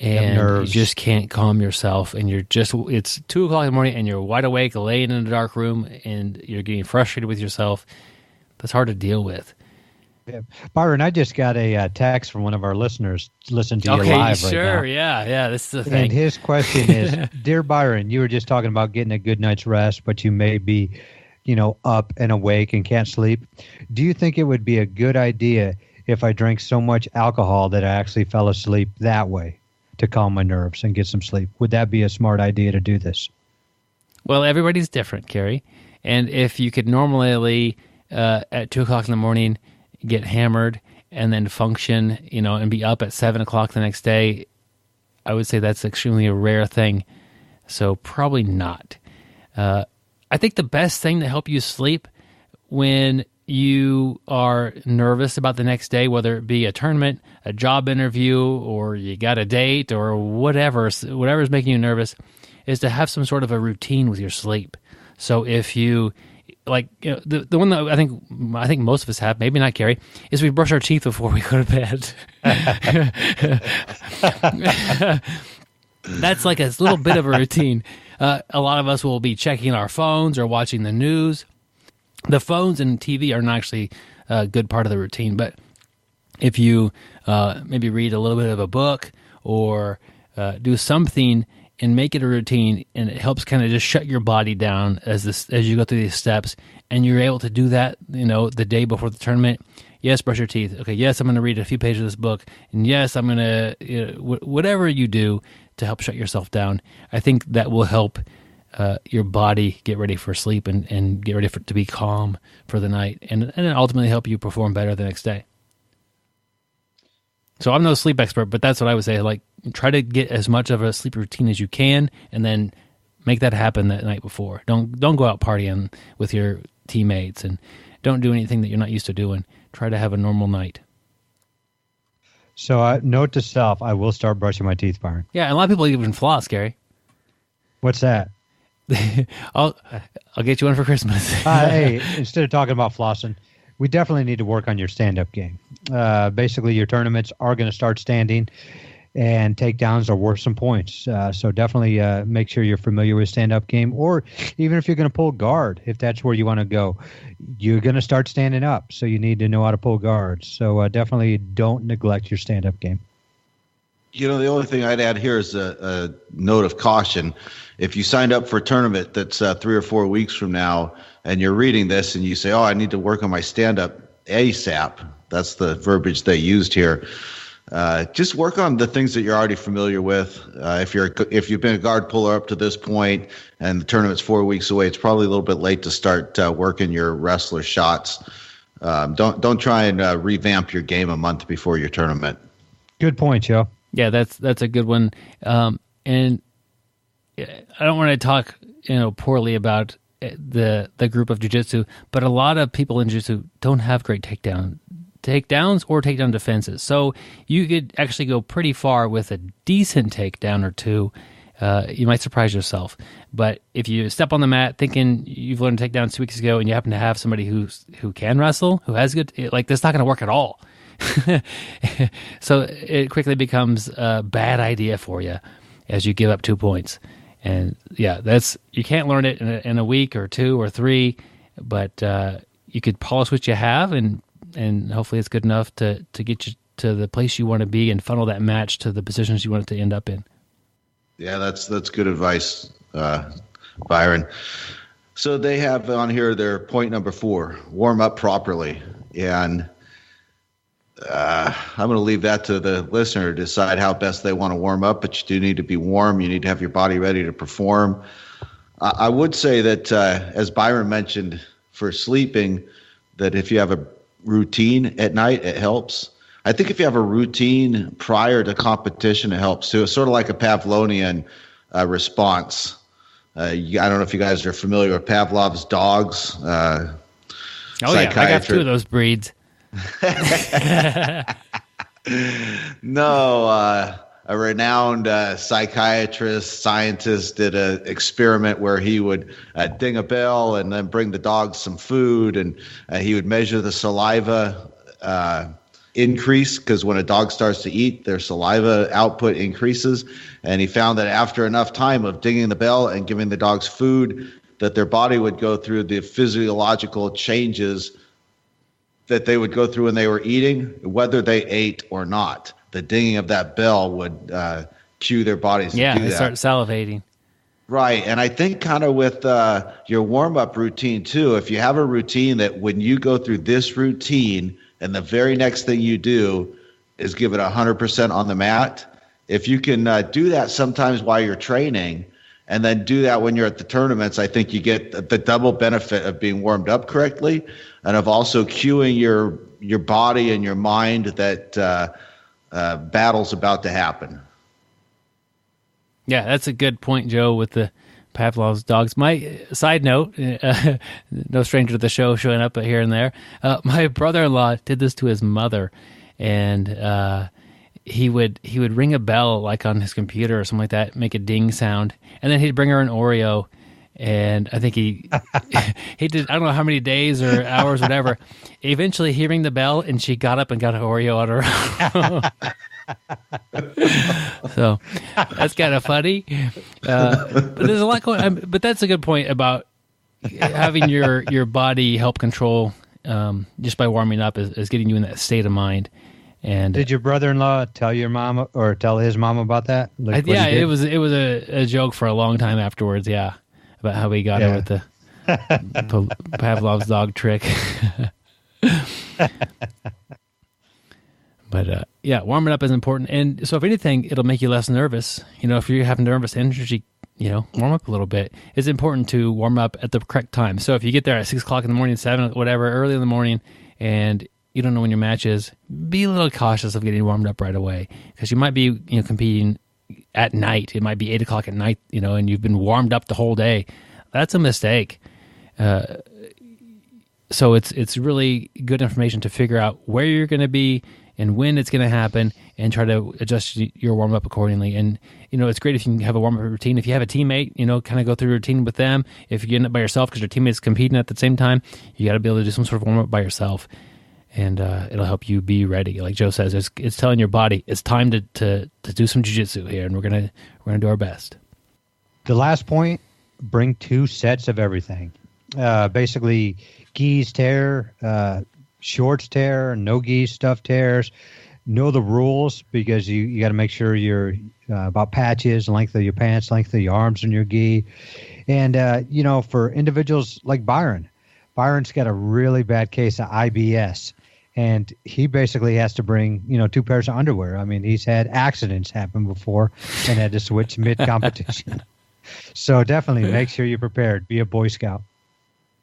[SPEAKER 3] and you just can't calm yourself, and it's 2 o'clock in the morning and you're wide awake, laying in a dark room, and you're getting frustrated with yourself. That's hard to deal with.
[SPEAKER 4] Yeah. Byron, I just got a text from one of our listeners listening to you live right now.
[SPEAKER 3] Yeah, this is the thing.
[SPEAKER 4] And his question is, Dear Byron, you were just talking about getting a good night's rest, but you may be, up and awake and can't sleep. Do you think it would be a good idea if I drank so much alcohol that I actually fell asleep that way to calm my nerves and get some sleep? Would that be a smart idea to do this?
[SPEAKER 3] Well, everybody's different, Gary. And if you could normally at 2 o'clock in the morning get hammered and then function, and be up at 7 o'clock the next day, I would say that's extremely a rare thing. So probably not. I think the best thing to help you sleep when you are nervous about the next day, whether it be a tournament, a job interview, or you got a date, or whatever's making you nervous, is to have some sort of a routine with your sleep. So if you the one that I think most of us have, maybe not Gary, is we brush our teeth before we go to bed. That's like a little bit of a routine. A lot of us will be checking our phones or watching the news. The phones and TV are not actually a good part of the routine, but if you maybe read a little bit of a book or do something and make it a routine, and it helps kind of just shut your body down as you go through these steps, and you're able to do that, the day before the tournament. Yes, brush your teeth. Okay, yes, I'm going to read a few pages of this book, and yes, I'm going to whatever you do to help shut yourself down. I think that will help your body get ready for sleep and get ready to be calm for the night, and ultimately help you perform better the next day. So I'm no sleep expert, but that's what I would say. Try to get as much of a sleep routine as you can, and then make that happen that night before. Don't go out partying with your teammates, and don't do anything that you're not used to doing. Try to have a normal night.
[SPEAKER 4] So note to self, I will start brushing my teeth, Byron.
[SPEAKER 3] Yeah, and a lot of people even floss, Gary.
[SPEAKER 4] What's that?
[SPEAKER 3] I'll get you one for Christmas.
[SPEAKER 4] Hey, instead of talking about flossing, we definitely need to work on your stand-up game. Basically, your tournaments are going to start standing, and takedowns are worth some points. So definitely make sure you're familiar with stand-up game, or even if you're going to pull guard, if that's where you want to go, you're going to start standing up, so you need to know how to pull guards. So definitely don't neglect your stand-up game.
[SPEAKER 2] The only thing I'd add here is a note of caution. If you signed up for a tournament that's 3 or 4 weeks from now, and you're reading this and you say, I need to work on my stand-up ASAP, that's the verbiage they used here. Just work on the things that you're already familiar with. If you've been a guard puller up to this point and the tournament's 4 weeks away, it's probably a little bit late to start working your wrestler shots. Don't try and revamp your game a month before your tournament.
[SPEAKER 4] Good point, Joe.
[SPEAKER 3] Yeah, that's a good one. And I don't want to talk poorly about the group of jiu-jitsu, but a lot of people in jiu-jitsu don't have great takedowns or takedown defenses. So you could actually go pretty far with a decent takedown or two. You might surprise yourself. But if you step on the mat thinking you've learned takedowns 2 weeks ago and you happen to have somebody who can wrestle, who has good, that's not going to work at all. So it quickly becomes a bad idea for you as you give up 2 points. And yeah, you can't learn it in a week or 2 or 3, but you could polish what you have, and hopefully it's good enough to get you to the place you want to be and funnel that match to the positions you want it to end up in.
[SPEAKER 2] Yeah, that's good advice, Byron. So they have on here their point number 4, warm up properly. And I'm going to leave that to the listener to decide how best they want to warm up, but you do need to be warm. You need to have your body ready to perform. I would say that, as Byron mentioned, for sleeping, that if you have a routine at night, it helps. I think if you have a routine prior to competition, it helps too. It's sort of like a Pavlovian response. I don't know if you guys are familiar with Pavlov's dogs.
[SPEAKER 3] Oh yeah, I got 2 of those breeds.
[SPEAKER 2] No, a renowned psychiatrist, scientist did an experiment where he would ding a bell and then bring the dogs some food, and he would measure the saliva increase, because when a dog starts to eat, their saliva output increases. And he found that after enough time of dinging the bell and giving the dogs food, that their body would go through the physiological changes that they would go through when they were eating, whether they ate or not. The dinging of that bell would cue their bodies to do that.
[SPEAKER 3] Yeah, they start salivating.
[SPEAKER 2] Right, and I think kind of with your warm-up routine too, if you have a routine that when you go through this routine and the very next thing you do is give it 100% on the mat, if you can do that sometimes while you're training and then do that when you're at the tournaments, I think you get the double benefit of being warmed up correctly and of also cueing your body and your mind that battle's about to happen.
[SPEAKER 3] Yeah, that's a good point, Joe, with the Pavlov's dogs. My side note, no stranger to the show, showing up here and there. My brother-in-law did this to his mother, and he would ring a bell like on his computer or something like that, make a ding sound, and then he'd bring her an Oreo. And I think he did, I don't know how many days or hours, whatever. Eventually, he rang the bell, and she got up and got an Oreo on her own. So that's kind of funny. But there's a lot going on. But that's a good point about having your body help control just by warming up is getting you in that state of mind. And
[SPEAKER 4] did your brother-in-law tell your mom or tell his mom about that? Like
[SPEAKER 3] yeah, it was a joke for a long time afterwards. Yeah, about how he got her with the Pavlov's dog trick. But yeah, warming up is important. And so if anything, it'll make you less nervous. You know, if you have nervous energy, warm up a little bit. It's important to warm up at the correct time. So if you get there at 6 o'clock in the morning, 7, whatever, early in the morning, and you don't know when your match is, be a little cautious of getting warmed up right away, because you might be competing at night. It might be 8 o'clock at night, and you've been warmed up the whole day. That's a mistake. So it's really good information to figure out where you're going to be and when it's going to happen, and try to adjust your warm-up accordingly. And, it's great if you can have a warm-up routine. If you have a teammate, kind of go through a routine with them. If you end up by yourself because your teammate's competing at the same time, you got to be able to do some sort of warm-up by yourself. And it'll help you be ready. Like Joe says, it's telling your body it's time to do some jiu-jitsu here, and we're gonna do our best.
[SPEAKER 4] The last point: bring 2 sets of everything. Basically, gis tear, shorts tear, no gis stuff tears. Know the rules, because you got to make sure you're about patches, length of your pants, length of your arms and your gi. And for individuals like Byron's got a really bad case of IBS. And he basically has to bring, 2 pairs of underwear. I mean, he's had accidents happen before and had to switch mid-competition. So definitely make sure you're prepared. Be a Boy Scout.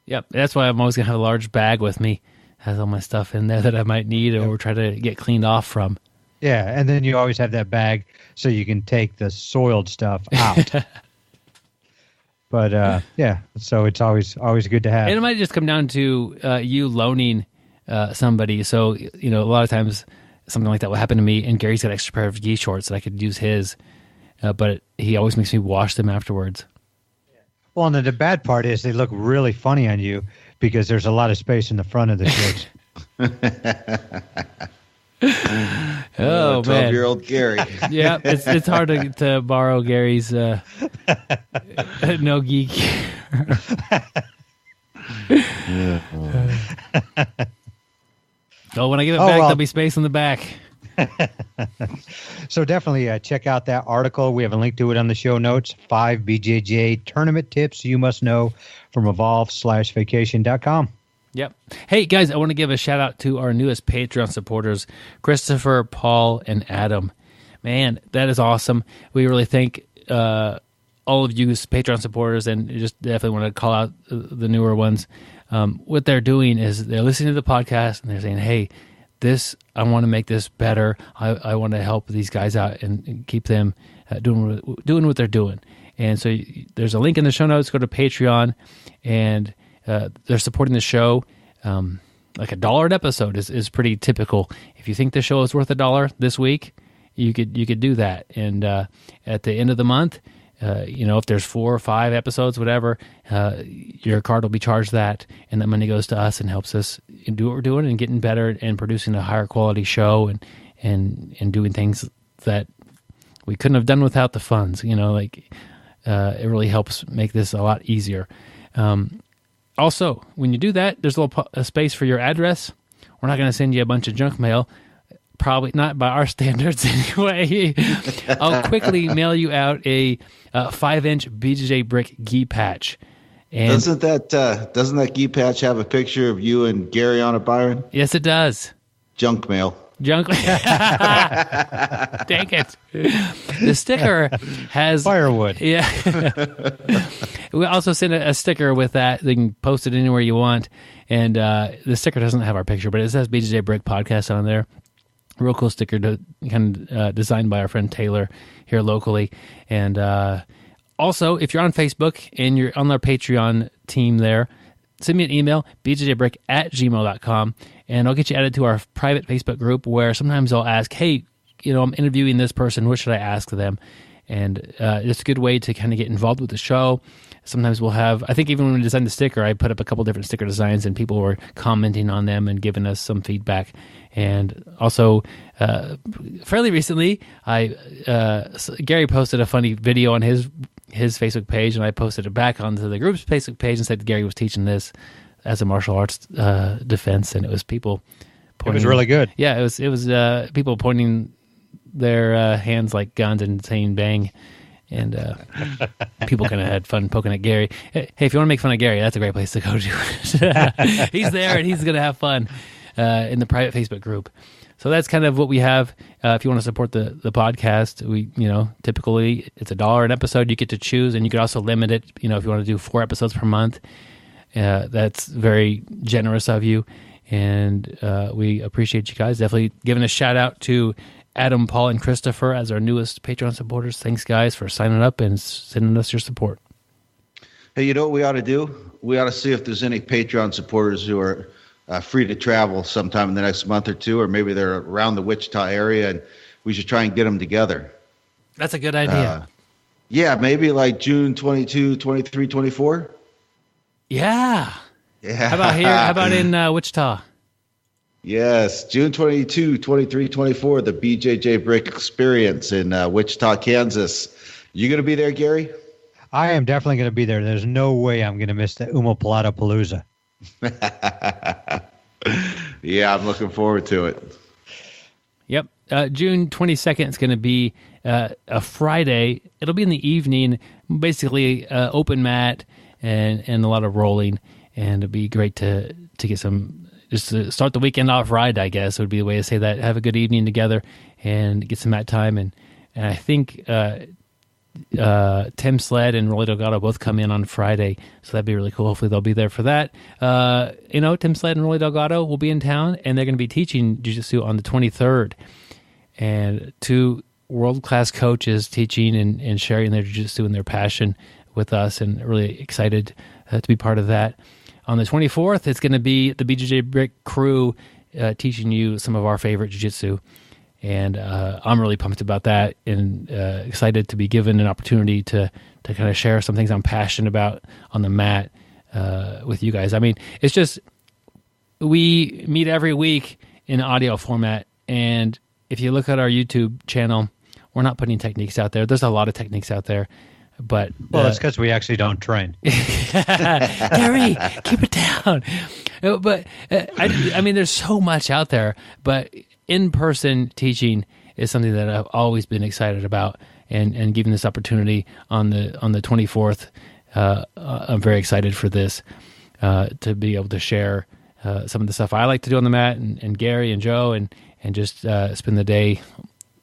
[SPEAKER 3] Yep, that's why I'm always going to have a large bag with me. Has all my stuff in there that I might need or try to get cleaned off from.
[SPEAKER 4] Yeah, and then you always have that bag so you can take the soiled stuff out. But, so it's always good to have.
[SPEAKER 3] And it might just come down to you loaning somebody. So, a lot of times something like that will happen to me, and Gary's got an extra pair of gi shorts that I could use his, but he always makes me wash them afterwards.
[SPEAKER 4] Well, and the bad part is they look really funny on you because there's a lot of space in the front of the shorts.
[SPEAKER 3] Oh, man.
[SPEAKER 2] 12-year-old Gary.
[SPEAKER 3] Yeah, it's hard to borrow Gary's no geek. Oh, when I give it back, there'll be space in the back.
[SPEAKER 4] So definitely check out that article. We have a link to it on the show notes. 5 BJJ tournament tips you must know from evolve/vacation.com.
[SPEAKER 3] Yep. Hey, guys, I want to give a shout out to our newest Patreon supporters, Christopher, Paul, and Adam. Man, that is awesome. We really thank all of you Patreon supporters, and just definitely want to call out the newer ones. What they're doing is they're listening to the podcast and they're saying, hey, I want to make this better. I want to help these guys out and keep them doing what they're doing. And so there's a link in the show notes. Go to Patreon, and they're supporting the show. Like $1 an episode is pretty typical. If you think the show is worth $1 this week, you could do that. And at the end of the month, if there's 4 or 5 episodes, whatever, your card will be charged that, and that money goes to us and helps us do what we're doing and getting better and producing a higher quality show and doing things that we couldn't have done without the funds. It really helps make this a lot easier. Also, when you do that, there's a space for your address. We're not going to send you a bunch of junk mail. Probably not by our standards anyway. I'll quickly mail you out a 5-inch BjjBrick gi patch. And
[SPEAKER 2] doesn't that gi patch have a picture of you and Gary on it, Byron?
[SPEAKER 3] Yes, it does.
[SPEAKER 2] Junk mail.
[SPEAKER 3] Dang it. The sticker has
[SPEAKER 4] firewood.
[SPEAKER 3] Yeah. We also send a sticker with that. You can post it anywhere you want. And the sticker doesn't have our picture, but it says BJJ Podcast on there. Real cool sticker designed by our friend Taylor here locally. And also, if you're on Facebook and you're on our Patreon team there, send me an email, bjjbrick@gmail.com, and I'll get you added to our private Facebook group where sometimes I'll ask, hey, I'm interviewing this person, what should I ask them? And it's a good way to kind of get involved with the show. Sometimes we'll have, I think even when we designed the sticker, I put up a couple different sticker designs and people were commenting on them and giving us some feedback. And also, fairly recently, Gary posted a funny video on his Facebook page, and I posted it back onto the group's Facebook page and said Gary was teaching this as a martial arts defense, and it was people pointing.
[SPEAKER 4] It was really good.
[SPEAKER 3] Yeah, it was people pointing their hands like guns and saying bang. And people kind of had fun poking at Gary. Hey, if you want to make fun of Gary, that's a great place to go to. He's there, and he's going to have fun in the private Facebook group. So that's kind of what we have. If you want to support the podcast, we typically it's $1 an episode. You get to choose, and you can also limit it. If you want to do 4 episodes per month, that's very generous of you, and we appreciate you guys. Definitely giving a shout out to Adam, Paul, and Christopher as our newest Patreon supporters. Thanks, guys, for signing up and sending us your support.
[SPEAKER 2] Hey, you know what we ought to do? We ought to see if there's any Patreon supporters who are free to travel sometime in the next month or two, or maybe they're around the Wichita area, and we should try and get them together.
[SPEAKER 3] That's a good idea.
[SPEAKER 2] Yeah, maybe like June 22, 23, 24.
[SPEAKER 3] Yeah.
[SPEAKER 2] Yeah.
[SPEAKER 3] How about here? How about in Wichita?
[SPEAKER 2] Yes, June 22, 23, 24, the BJJ Brick Experience in Wichita, Kansas. You going to be there, Gary?
[SPEAKER 4] I am definitely going to be there. There's no way I'm going to miss the Omoplata Palooza.
[SPEAKER 2] Yeah, I'm looking forward to it.
[SPEAKER 3] Yep. June 22nd is going to be a Friday. It'll be in the evening, basically open mat and a lot of rolling. And it'd be great to get some... Just to start the weekend off right, I guess, would be the way to say that. Have a good evening together and get some mat time. And I think Tim Sled and Rolly Delgado both come in on Friday, so that'd be really cool. Hopefully they'll be there for that. Tim Sled and Rolly Delgado will be in town, and they're going to be teaching jiu-jitsu on the 23rd. And 2 world-class coaches teaching and sharing their jiu-jitsu and their passion with us, and really excited to be part of that. On the 24th, it's going to be the BjjBrick crew teaching you some of our favorite jiu-jitsu. And I'm really pumped about that and excited to be given an opportunity to kind of share some things I'm passionate about on the mat with you guys. I mean, it's just we meet every week in audio format And if you look at our YouTube channel, we're not putting techniques out there. There's a lot of techniques out there, but
[SPEAKER 4] that's because we actually don't train.
[SPEAKER 3] Gary, keep it down. But I mean, there's so much out there, but in-person teaching is something that I've always been excited about, and given this opportunity on the 24th, I'm very excited for this, to be able to share some of the stuff I like to do on the mat, and Gary and Joe, and just spend the day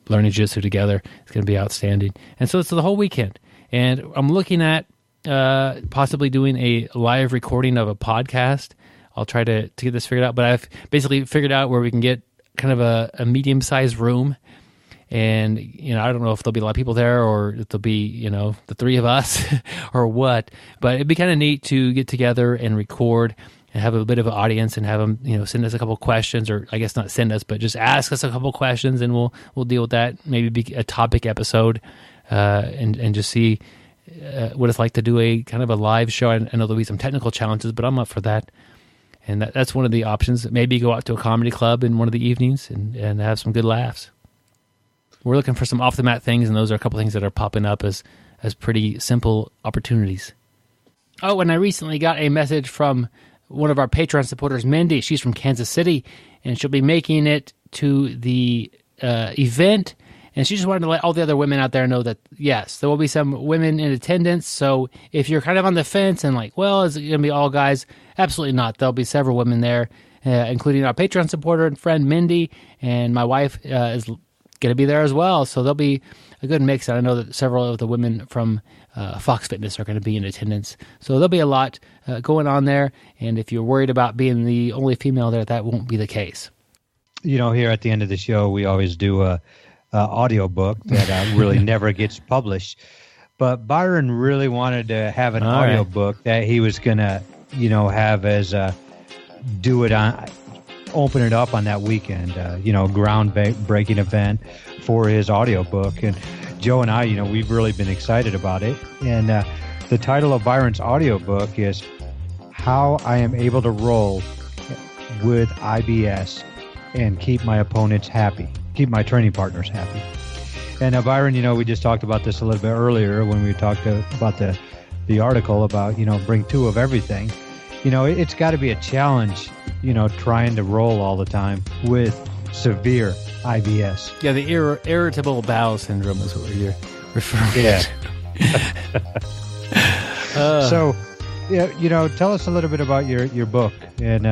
[SPEAKER 3] learning jiu-jitsu together. It's going to be outstanding. And so it's the whole weekend. And I'm looking at possibly doing a live recording of a podcast. I'll try to get this figured out, but I've basically figured out where we can get kind of a medium-sized room. And, I don't know if there'll be a lot of people there, or if there'll be, the three of us or what, but it'd be kind of neat to get together and record and have a bit of an audience, and have them, send us a couple questions, or I guess not send us, but just ask us a couple questions, and we'll deal with that. Maybe be a topic episode, and just see what it's like to do a kind of a live show. I know there'll be some technical challenges, but I'm up for that. And that's one of the options. Maybe go out to a comedy club in one of the evenings and have some good laughs. We're looking for some off the mat things, and those are a couple things that are popping up as pretty simple opportunities. Oh, and I recently got a message from one of our Patreon supporters, Mindy. She's from Kansas City, and she'll be making it to the event. And she just wanted to let all the other women out there know that, yes, there will be some women in attendance. So if you're kind of on the fence and like, well, is it going to be all guys? Absolutely not. There'll be several women there, including our Patreon supporter and friend, Mindy. And my wife is going to be there as well. So there'll be a good mix. And I know that several of the women from Fox Fitness are going to be in attendance. So there'll be a lot going on there. And if you're worried about being the only female there, that won't be the case.
[SPEAKER 4] Here at the end of the show, we always do a audio book that really never gets published. But Byron really wanted to have an audio book that he was going to, have as open it up on that weekend, groundbreaking event for his audio book. And Joe and I, we've really been excited about it. And the title of Byron's audio book is How I Am Able to Roll with IBS and Keep My Opponents Happy. Keep my training partners happy. And Byron, we just talked about this a little bit earlier when we talked about the article about, bring two of everything. It's got to be a challenge, trying to roll all the time with severe IBS.
[SPEAKER 3] Yeah, the irritable bowel syndrome is what you're referring to.
[SPEAKER 4] So, tell us a little bit about your book and,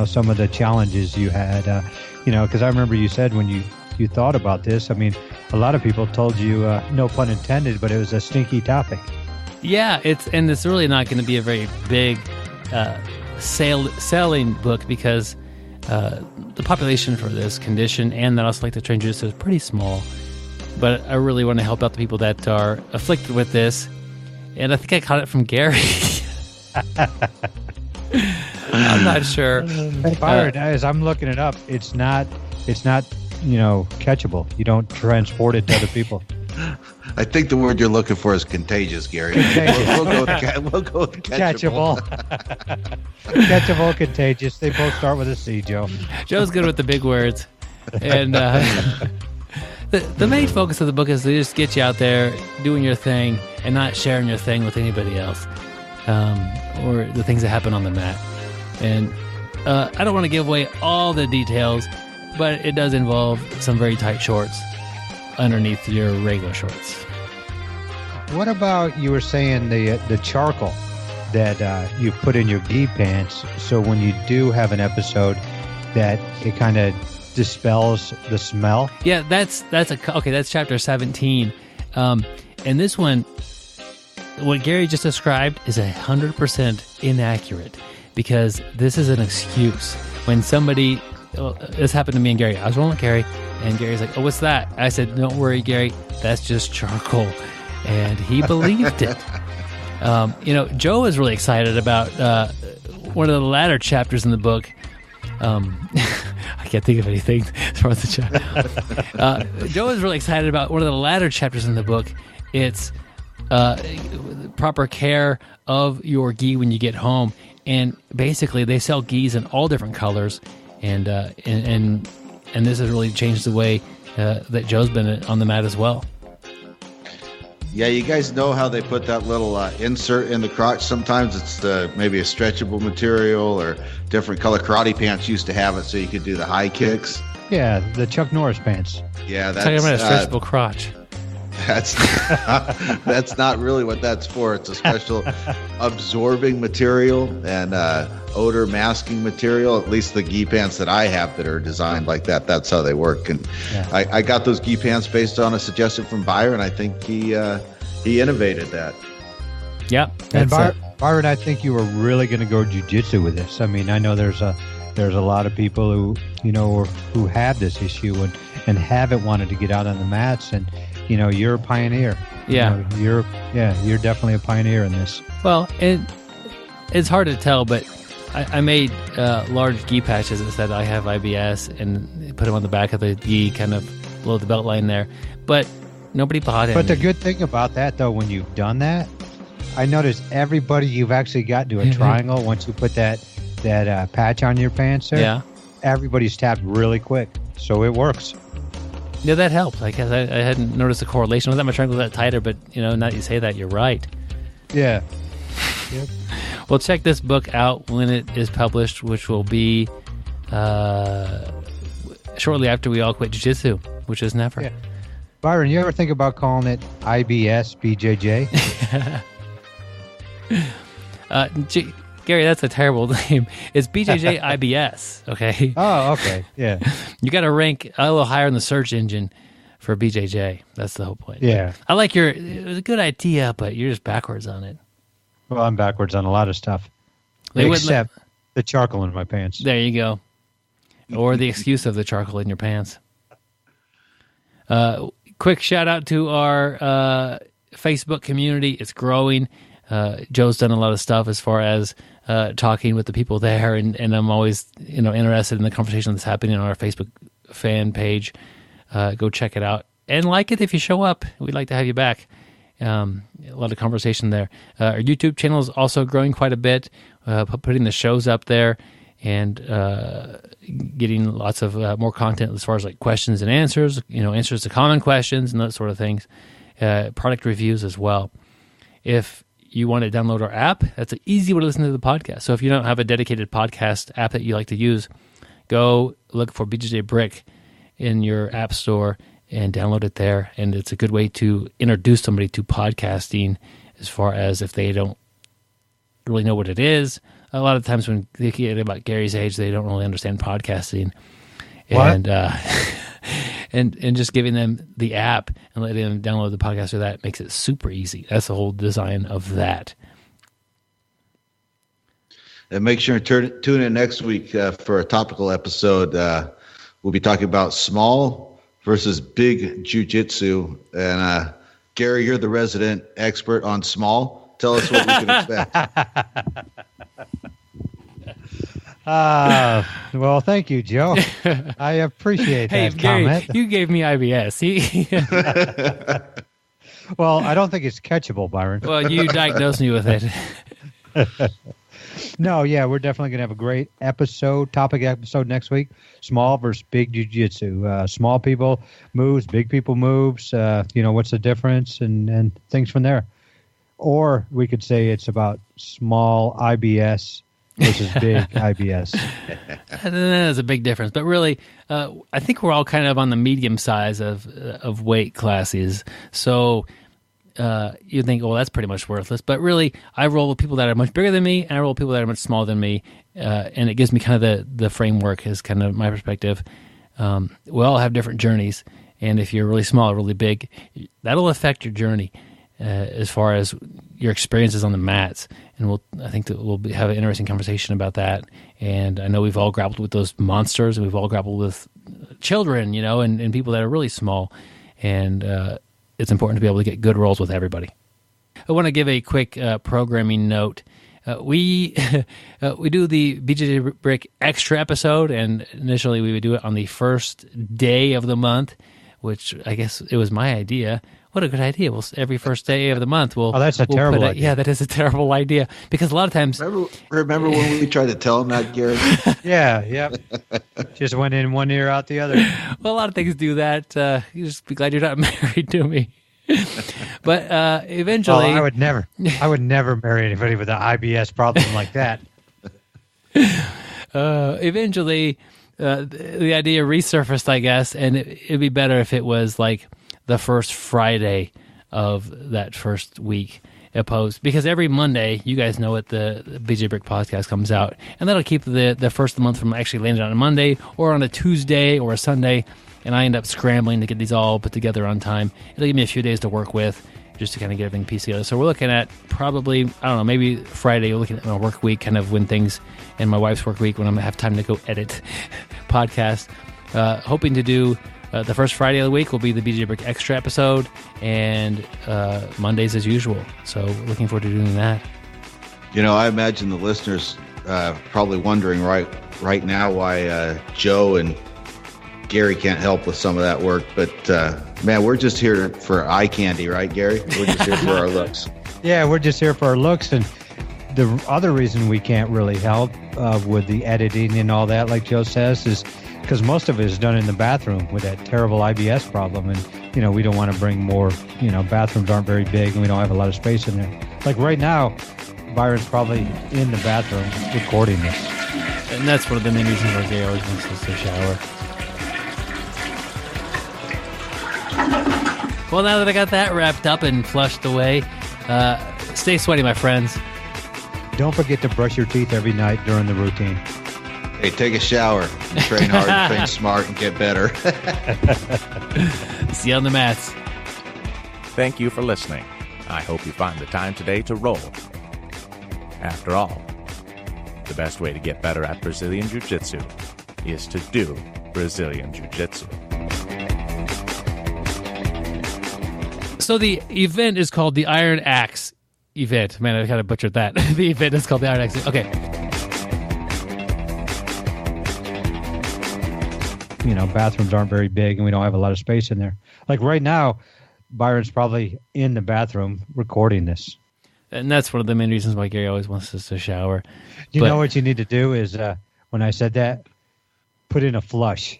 [SPEAKER 4] some of the challenges you had, because I remember you said when you thought about this, a lot of people told you, no pun intended, but it was a stinky topic.
[SPEAKER 3] Yeah, it's really not going to be a very big selling book, because the population for this condition, and that I also like to train jiu-jitsu, is pretty small. But I really want to help out the people that are afflicted with this, and I think I caught it from Gary. I'm not sure.
[SPEAKER 4] Byron, as I'm looking it up, it's not catchable. You don't transport it to other people.
[SPEAKER 2] I think the word you're looking for is contagious, Gary. We'll go with catchable.
[SPEAKER 4] Catchable, contagious. They both start with a C, Joe.
[SPEAKER 3] Joe's good with the big words. And the main focus of the book is to just get you out there doing your thing and not sharing your thing with anybody else, or the things that happen on the mat. And I don't want to give away all the details, but it does involve some very tight shorts underneath your regular shorts.
[SPEAKER 4] What about, you were saying the charcoal that you put in your gi pants, so when you do have an episode that it kind of dispels the smell?
[SPEAKER 3] Yeah, that's chapter 17. And this one, what Gary just described is 100% inaccurate, because this is an excuse. When somebody, this happened to me and Gary. I was rolling with Gary, and Gary's like, "Oh, what's that?" I said, "Don't worry, Gary. That's just charcoal." And he believed it. Joe is really excited about one of the latter chapters in the book. I can't think of anything as far as the chapter. Joe is really excited about one of the latter chapters in the book. It's proper care of your gi when you get home. And basically, they sell gis in all different colors, and and this has really changed the way that Joe's been on the mat as well.
[SPEAKER 2] Yeah, you guys know how they put that little insert in the crotch. Sometimes it's maybe a stretchable material, or different color. Karate pants used to have it so you could do the high kicks.
[SPEAKER 4] Yeah, the Chuck Norris pants.
[SPEAKER 2] Yeah, that's
[SPEAKER 3] talking about a stretchable crotch.
[SPEAKER 2] That's not really what that's for. It's a special absorbing material and odor masking material. At least the gi pants that I have that are designed like that, that's how they work. And
[SPEAKER 4] Yeah.
[SPEAKER 2] I got those gi pants based on a suggestion from Byron. I think he innovated that.
[SPEAKER 3] Yeah.
[SPEAKER 4] And Byron, I think you were really going to go jiu-jitsu with this. I mean, I know there's a lot of people who, you know, who have this issue and haven't wanted to get out on the mats, and you know, you're a pioneer.
[SPEAKER 3] Yeah.
[SPEAKER 4] You know, you're definitely a pioneer in this.
[SPEAKER 3] Well, it's hard to tell, but I made large gi patches that said I have IBS and put them on the back of the gi, kind of below the belt line there. But nobody bought it.
[SPEAKER 4] But the good thing about that, though, when you've done that, I noticed everybody you've actually got to a triangle once you put that patch on your pants there.
[SPEAKER 3] Yeah.
[SPEAKER 4] Everybody's tapped really quick, so it works.
[SPEAKER 3] Yeah, that helped. I guess I hadn't noticed a correlation with that. My triangle was that tighter, but you know, now that you say that, you're right.
[SPEAKER 4] Yeah. Yep.
[SPEAKER 3] Well, check this book out when it is published, which will be shortly after we all quit jiu-jitsu, which is never.
[SPEAKER 4] Yeah. Byron, you ever think about calling it IBS BJJ?
[SPEAKER 3] Gary, that's a terrible name. It's BJJ IBS, okay?
[SPEAKER 4] Oh, okay. Yeah.
[SPEAKER 3] You got to rank a little higher in the search engine for BJJ. That's the whole point.
[SPEAKER 4] Yeah.
[SPEAKER 3] I like it was a good idea, but you're just backwards on it.
[SPEAKER 4] Well, I'm backwards on a lot of stuff. Except the charcoal in my pants.
[SPEAKER 3] There you go. Or the excuse of the charcoal in your pants. Quick shout out to our Facebook community. It's growing. Joe's done a lot of stuff as far as talking with the people there, and I'm always interested in the conversation that's happening on our Facebook fan page. Go check it out and like it if you show up. We'd like to have you back. A lot of conversation there. Our YouTube channel is also growing quite a bit, putting the shows up there and getting lots of more content as far as like questions and answers, answers to common questions and that sort of things. Product reviews as well. If you want to download our app, that's an easy way to listen to the podcast. So if you don't have a dedicated podcast app that you like to use, go look for BjjBrick in your app store and download it there. And it's a good way to introduce somebody to podcasting as far as if they don't really know what it is. A lot of times when they get about Gary's age, they don't really understand podcasting.
[SPEAKER 4] What?
[SPEAKER 3] And just giving them the app and letting them download the podcast or that makes it super easy. That's the whole design of that.
[SPEAKER 2] And make sure to tune in next week for a topical episode. We'll be talking about small versus big jiu-jitsu. And Gary, you're the resident expert on small. Tell us what we can expect.
[SPEAKER 4] Well, thank you, Joe. I appreciate that comment.
[SPEAKER 3] Gary, you gave me IBS.
[SPEAKER 4] Well, I don't think it's catchable, Byron.
[SPEAKER 3] Well, you diagnosed me with it.
[SPEAKER 4] No, yeah, we're definitely going to have a great topic episode next week. Small versus big jiu-jitsu. Small people moves, big people moves. What's the difference and things from there. Or we could say it's about small IBS versus big IBS.
[SPEAKER 3] There's a big difference. But really, I think we're all kind of on the medium size of weight classes. So you think, well, that's pretty much worthless. But really, I roll with people that are much bigger than me, and I roll with people that are much smaller than me. And it gives me kind of the framework is kind of my perspective. We all have different journeys. And if you're really small or really big, that'll affect your journey as far as your experiences on the mats. And I think that we'll have an interesting conversation about that. And I know we've all grappled with those monsters, and we've all grappled with children, and people that are really small. And it's important to be able to get good rolls with everybody. I want to give a quick programming note. We do the BjjBrick Extra episode, and initially we would do it on the first day of the month, which I guess it was my idea. what a good idea. Every first day of the month, we'll.
[SPEAKER 4] Oh, that's a terrible idea.
[SPEAKER 3] Yeah, that is a terrible idea because a lot of times.
[SPEAKER 2] Remember when we tried to tell him that, Gary?
[SPEAKER 4] Yeah. Just went in one ear, out the other.
[SPEAKER 3] Well, a lot of things do that. You just be glad you're not married to me. But eventually,
[SPEAKER 4] I would never marry anybody with an IBS problem like that.
[SPEAKER 3] Eventually, the idea resurfaced, I guess, and it'd be better if it was like the first Friday of that first week opposed, because every Monday, you guys know it, the BjjBrick podcast comes out, and that'll keep the first of the month from actually landing on a Monday or on a Tuesday or a Sunday, and I end up scrambling to get these all put together on time. It'll give me a few days to work with just to kind of get everything pieced together. So we're looking at probably, I don't know, maybe Friday, we're looking at my work week, kind of when things, and my wife's work week, when I'm going to have time to go edit podcast. Hoping to do the first Friday of the week will be the BjjBrick Extra episode, and Mondays as usual. So looking forward to doing that.
[SPEAKER 2] You know, I imagine the listeners probably wondering right now why Joe and Gary can't help with some of that work. But, man, we're just here for eye candy, right, Gary? We're just here for our looks.
[SPEAKER 4] Yeah, we're just here for our looks. And the other reason we can't really help with the editing and all that, like Joe says, is because most of it is done in the bathroom with that terrible IBS problem. And, you know, we don't want to bring more, you know, bathrooms aren't very big and we don't have a lot of space in there. Like right now, Byron's probably in the bathroom recording this.
[SPEAKER 3] And that's one of the main reasons why Gary always wants us to shower. Well, now that I got that wrapped up and flushed away, stay sweaty, my friends.
[SPEAKER 4] Don't forget to brush your teeth every night during the routine.
[SPEAKER 2] Hey, take a shower, train hard, think smart, and get better.
[SPEAKER 3] See you on the mats.
[SPEAKER 1] Thank you for listening. I hope you find the time today to roll. After all, the best way to get better at Brazilian Jiu-Jitsu is to do Brazilian Jiu-Jitsu.
[SPEAKER 3] So the event is called the Iron Axe event. Man, I kind of butchered that. The event is called the Iron Axe. Okay.
[SPEAKER 4] You know, bathrooms aren't very big and we don't have a lot of space in there. Like right now, Byron's probably in the bathroom recording this.
[SPEAKER 3] And that's one of the main reasons why Gary always wants us to shower.
[SPEAKER 4] You know what you need to do is, when I said that, put in a flush.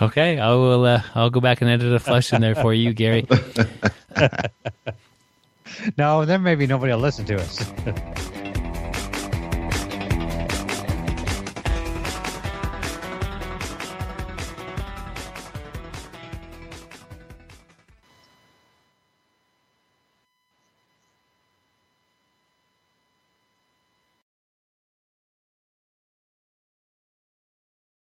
[SPEAKER 3] Okay, I will. I'll go back and edit a flush in there for you, Gary.
[SPEAKER 4] No, then maybe nobody will listen to us.